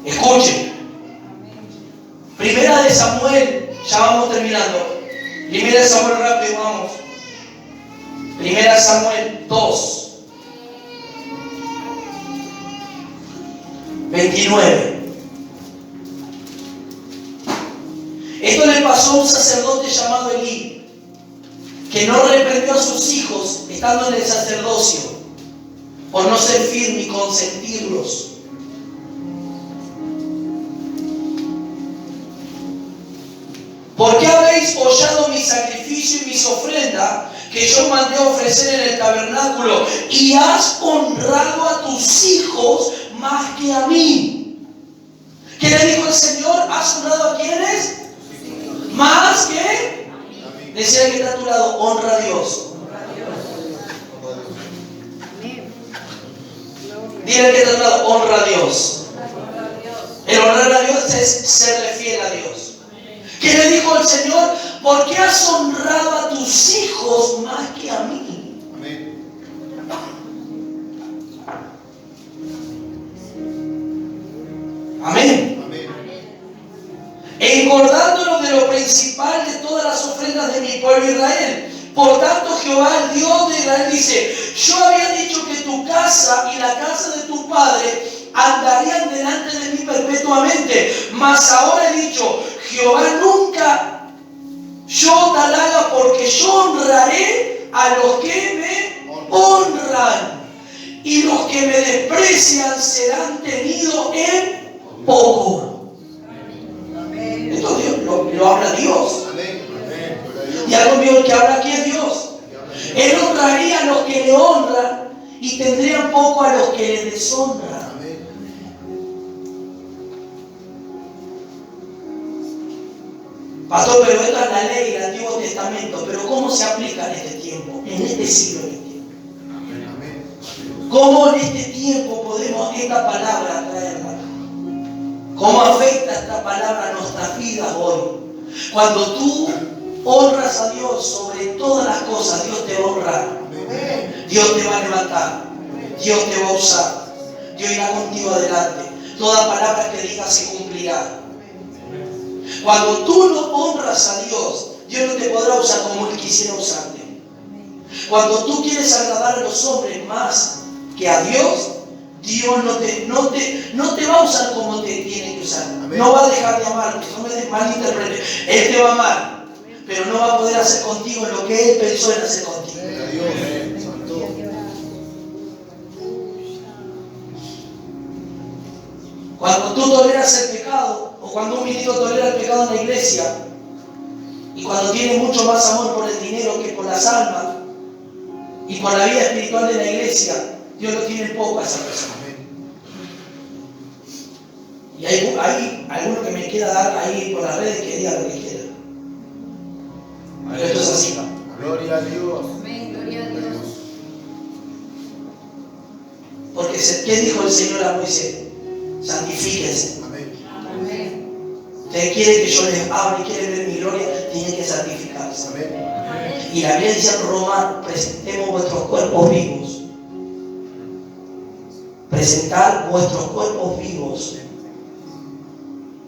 S1: Escuchen, Primera de Samuel, ya vamos terminando. Primera de Samuel, rápido, vamos. Primera de Samuel 2, 29. Esto le pasó a un sacerdote llamado Elí, que no reprendió a sus hijos estando en el sacerdocio, por no ser firme y consentirlos. ¿Por qué habéis hollado mi sacrificio y mis ofrendas que yo mandé a ofrecer en el tabernáculo, y has honrado a tus hijos más que a mí? ¿Qué le dijo el Señor? ¿Has honrado a quiénes? Más que. Decía el que está a tu lado, honra a Dios.
S2: Amén. Gloria.
S1: Dile al que está a tu lado, honra a Dios.
S2: Gloria a Dios.
S1: El honrar a Dios es serle fiel a Dios. ¿Qué le dijo el Señor? ¿Por qué has honrado a tus hijos más que a mí?
S3: Amén.
S1: Amén.
S3: Amén.
S1: Engordándolo de lo principal de todas las ofrendas de mi pueblo Israel. Por tanto, Jehová, el Dios de Israel, dice: yo había dicho que tu casa y la casa de tu padre andarían delante de mí perpetuamente, mas ahora he dicho: Jehová nunca yo tal haga, porque yo honraré a los que me honran, y los que me desprecian serán tenidos en poco.
S2: Amén.
S1: Esto Dios, lo habla Dios.
S3: Amén. Amén. Gloria a Dios.
S1: Y algo mío, el que habla aquí es Dios. Él honraría a los que le honran y tendrían poco a los que le deshonran.
S3: Amén.
S1: Pastor, pero esta es la ley del Antiguo Testamento. Pero ¿cómo se aplica en este tiempo? En este siglo XXI.
S3: Amén. Amén.
S1: ¿Cómo en este tiempo podemos esta palabra traerla? ¿Cómo afecta esta palabra a nuestras vidas hoy? Cuando tú honras a Dios sobre todas las cosas, Dios te va a honrar.
S3: Amén.
S1: Dios te va a levantar. Dios te va a usar. Dios irá contigo adelante. Toda palabra que digas se cumplirá. Cuando tú no honras a Dios, Dios no te podrá usar como Él quisiera usarte. Cuando tú quieres agradar a los hombres más que a Dios, Dios no te va a usar como te tiene que usar.
S3: Amén.
S1: No va a dejar de amarte, no me malinterpretes. Él te va a amar, pero no va a poder hacer contigo lo que Él pensó en hacer contigo.
S3: Gloria a Dios. Santo.
S1: Cuando tú toleras el pecado, o cuando un ministro tolera el pecado en la iglesia, y cuando tiene mucho más amor por el dinero que por las almas, y por la vida espiritual de la iglesia, Dios lo tiene poco a esa persona.
S3: Amén.
S1: Y hay alguno que me quiera dar ahí por las redes que diga lo que quiera. Pero esto es así, ¿no?
S3: Gloria a Dios.
S2: Amén. Gloria a Dios.
S1: Porque ¿qué dijo el Señor a Moisés? Santifíquense.
S3: Amén.
S2: Amén.
S1: Ustedes quieren que yo les hable y quieren ver mi gloria, tienen que santificarse.
S3: Amén.
S1: Y la Biblia dice en Roma: presentemos vuestros cuerpos vivos. Presentar vuestros cuerpos vivos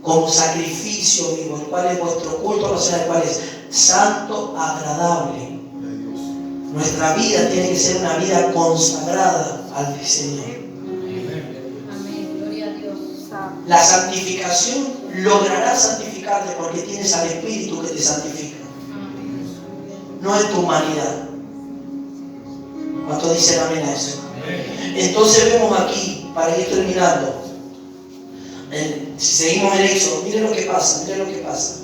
S1: como sacrificio vivo, el cual es vuestro culto racional, el cual es santo, agradable. Nuestra vida tiene que ser una vida consagrada al Señor.
S2: Amén. Gloria a Dios.
S1: La santificación logrará santificarte porque tienes al Espíritu que te santifica. No es tu humanidad. ¿Cuántos dicen amén a eso? Entonces vemos aquí, para ir terminando, si seguimos en Éxodo, miren lo que pasa, miren lo que pasa.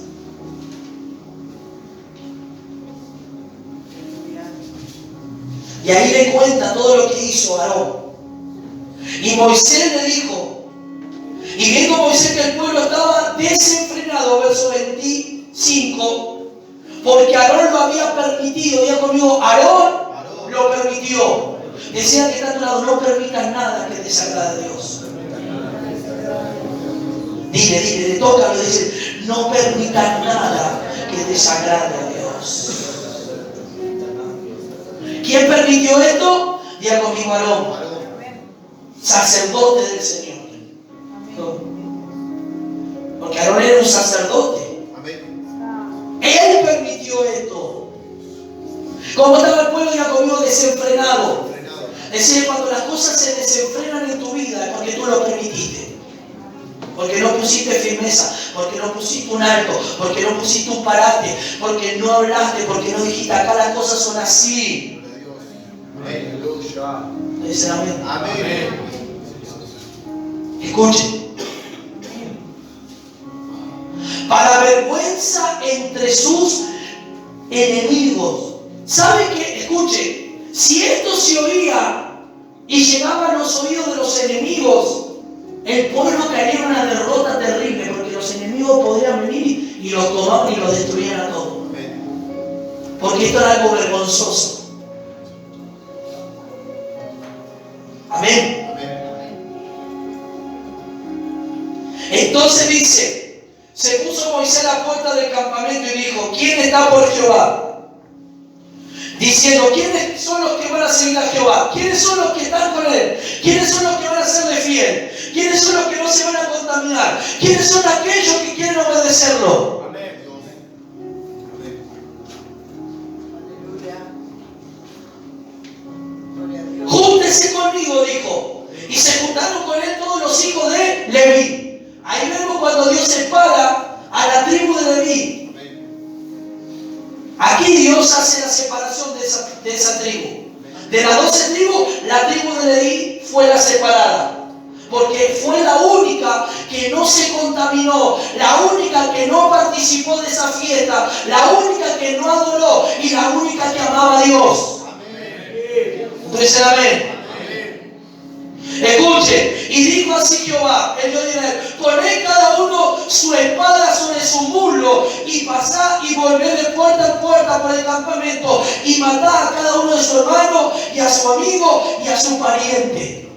S1: Y ahí le cuenta todo lo que hizo Aarón. Y Moisés le dijo, y viendo Moisés que el pueblo estaba desenfrenado, verso 25, porque Aarón lo había permitido, diga conmigo, Aarón lo permitió. Decía que está a tu lado, no permitas nada que desagrade a Dios. Dile, tócalo, dice, no permitas nada que desagrade a Dios. ¿Quién permitió esto? Diga conmigo, Aarón, sacerdote del Señor. Porque Aarón era un sacerdote. Él permitió esto. Como estaba el pueblo, diga conmigo, desenfrenado. Es decir, cuando las cosas se desenfrenan en tu vida, es porque tú lo permitiste. Porque no pusiste firmeza, porque no pusiste un alto, porque no pusiste un parate, porque no hablaste, porque no dijiste, acá las cosas son así. Dicen amén. Escuchen. Para vergüenza entre sus enemigos. ¿Sabe qué? Escuchen. Si esto se oía y llegaba a los oídos de los enemigos, el pueblo caería en una derrota terrible, porque los enemigos podrían venir y los tomaban y los destruían a todos. Porque esto era algo vergonzoso. Amén. Entonces dice, se puso Moisés a la puerta del campamento y dijo, ¿quién está por Jehová? Diciendo, ¿quiénes son los que van a seguir a Jehová? ¿Quiénes son los que están con él? ¿Quiénes son los que van a serle fiel? ¿Quiénes son los que no se van a contaminar? ¿Quiénes son aquellos que quieren obedecerlo? Júntese conmigo, dijo. Y se juntaron con él todos los hijos de Leví. Ahí vemos cuando Dios separa a la tribu de Leví. Aquí Dios hace la separación de esa tribu. De las 12 tribus, la tribu de Leví fue la separada. Porque fue la única que no se contaminó, la única que no participó de esa fiesta, la única que no adoró y la única que amaba a Dios. Entonces, amén. Escuche, y dijo así Jehová, el Dios de Israel, poned cada uno su espada sobre su muslo y pasad y volved de puerta en puerta por el campamento y matad a cada uno de su hermano y a su amigo y a su pariente.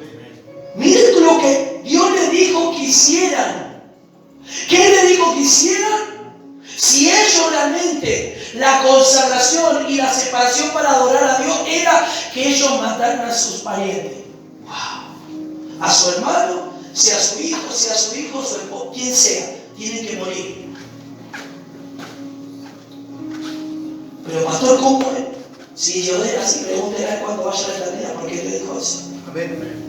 S1: Miren lo que Dios le dijo que hicieran. ¿Qué le dijo que hicieran? Si ellos realmente, la consagración y la separación para adorar a Dios era que ellos mataran a sus parientes. Wow. A su hermano, sea su hijo, su esposo, quien sea, tiene que morir. Pero pastor, ¿cómo es? Si yo era así, pregúntele cuando vaya a la eternidad, ¿por qué le dijo eso?
S3: Amén.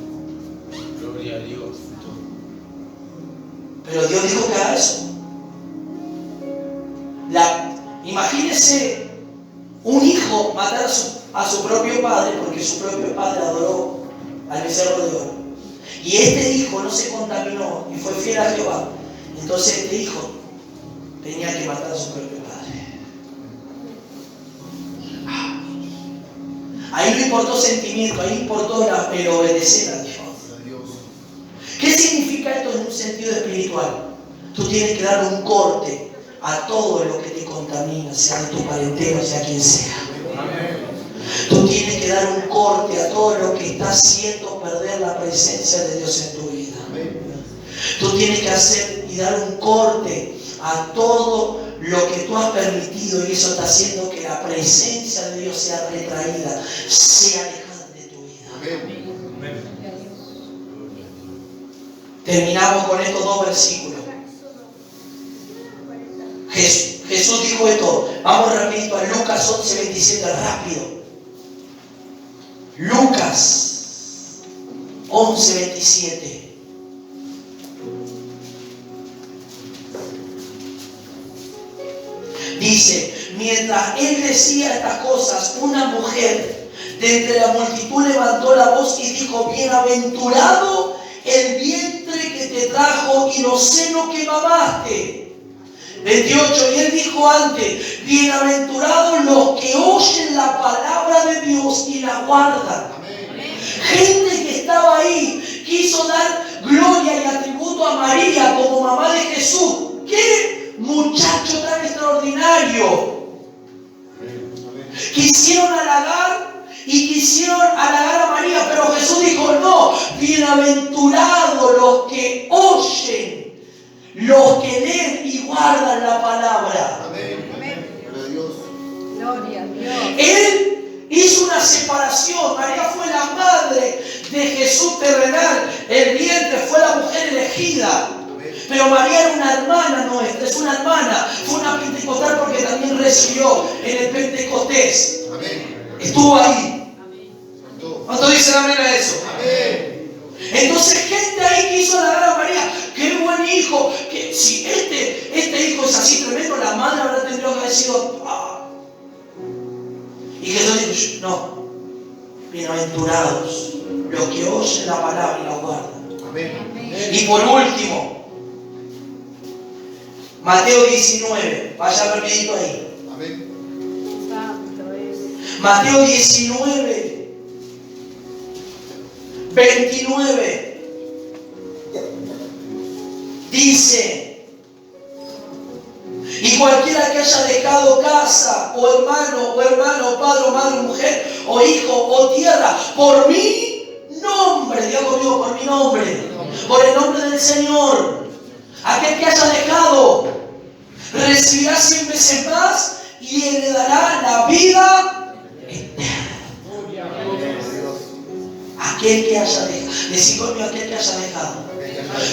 S3: Gloria a Dios.
S1: Pero Dios dijo que haga eso. Imagínese un hijo matar a su propio padre porque su propio padre adoró al becerro de oro. Y este hijo no se contaminó y fue fiel a Jehová. Entonces este hijo tenía que matar a su propio padre. Ahí no importó sentimiento, ahí importó el obedecer a Dios. ¿Qué significa esto en un sentido espiritual? Tú tienes que dar un corte a todo lo que te contamina, sea de tu parentela, sea quien sea. Tú tienes que dar un corte a todo lo que está haciendo perder la presencia de Dios en tu vida. Tú tienes que hacer y dar un corte a todo lo que tú has permitido y eso está haciendo que la presencia de Dios sea retraída, sea alejada de tu vida. Terminamos con estos dos versículos. Jesús Jesús dijo esto. Vamos rapidito a Lucas 11:27, rápido. Lucas 11:27. Dice, mientras él decía estas cosas, una mujer de entre la multitud levantó la voz y dijo, bienaventurado el vientre que te trajo y los senos que mamaste. 28, y él dijo antes, bienaventurados los que oyen la palabra de Dios y la guardan. Gente que estaba ahí quiso dar gloria y atributo a María como mamá de Jesús. ¡Qué muchacho tan extraordinario! Quisieron halagar a María, pero Jesús dijo, no, bienaventurados los que oyen, los que leen y guardan la palabra.
S4: Amén. Gloria a Dios.
S2: Gloria a Dios.
S1: Él hizo una separación. María fue la madre de Jesús terrenal. El vientre fue la mujer elegida. Pero María era una hermana nuestra, es una hermana. Fue una pentecostal porque también recibió en el Pentecostés.
S4: Amén.
S1: Estuvo ahí.
S4: Santo.
S1: ¿Cuánto dicen amén a eso?
S4: Amén.
S1: Entonces gente ahí quiso halagar a María. ¡Qué buen hijo! Que si este hijo es así tremendo, la madre habrá tenido que haber sido... Y Jesús dijo, no, bienaventurados los que oyen la palabra y la guardan.
S4: Amén.
S1: Y por último, Mateo 19, vaya rapidito ahí.
S4: Amén.
S2: Santo es.
S1: Mateo 19, 29. Dice, y cualquiera que haya dejado casa, o hermano, padre, o madre, mujer, o hijo, o tierra, por mi nombre, diga conmigo, por mi nombre, por el nombre del Señor, aquel que haya dejado, recibirá 100 veces más y heredará la vida eterna. Aquel que haya dejado, decir conmigo, aquel que haya dejado.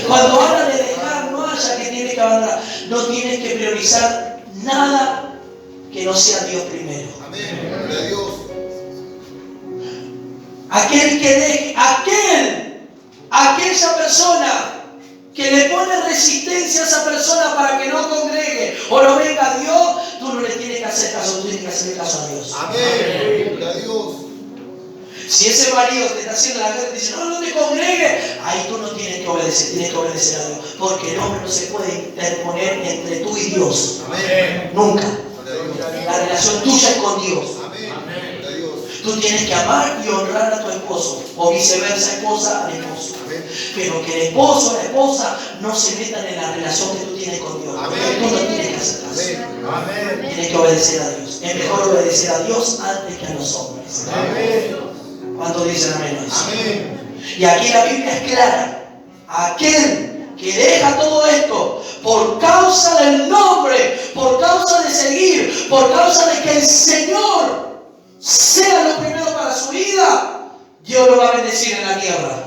S1: Cuando habla de dejar, no haya que tiene que abandonar, no tienes que priorizar nada que no sea Dios primero.
S4: Amén. Gloria a Dios.
S1: Aquel que deje, aquella persona que le pone resistencia a esa persona para que no congregue o no venga a Dios, tú no le tienes que hacer caso, tú tienes que hacerle caso a Dios.
S4: Amén. Gloria a Dios.
S1: Si ese marido te está haciendo la guerra y te dice, no te congregues, ahí tú no tienes que obedecer, tienes que obedecer a Dios. Porque el hombre no se puede interponer entre tú y Dios.
S4: Amén.
S1: Nunca.
S4: Gloria a Dios.
S1: La relación tuya es con Dios.
S4: Amén. Gloria a Dios.
S1: Tú tienes que amar y honrar a tu esposo. O viceversa, esposa al esposo.
S4: Amén.
S1: Pero que el esposo o la esposa no se metan en la relación que tú tienes con Dios.
S4: Amén.
S1: Tú no tienes que hacer caso.
S4: Amén.
S1: Tienes que obedecer a Dios. Es mejor obedecer a Dios antes que a los hombres.
S4: Amén.
S1: ¿Cuántos dicen amén a eso?
S4: Amén.
S1: Y aquí la Biblia es clara. Aquel que deja todo esto por causa del nombre, por causa de seguir, por causa de que el Señor sea lo primero para su vida, Dios lo va a bendecir en la tierra.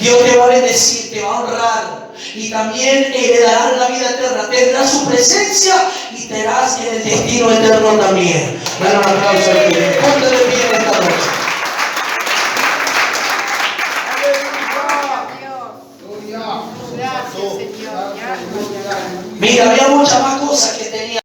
S1: Dios te va a bendecir, te va a honrar y también heredarás la vida eterna. Tendrás su presencia y te harás en el destino eterno también. Dale un aplauso al Señor. Ponte de pie.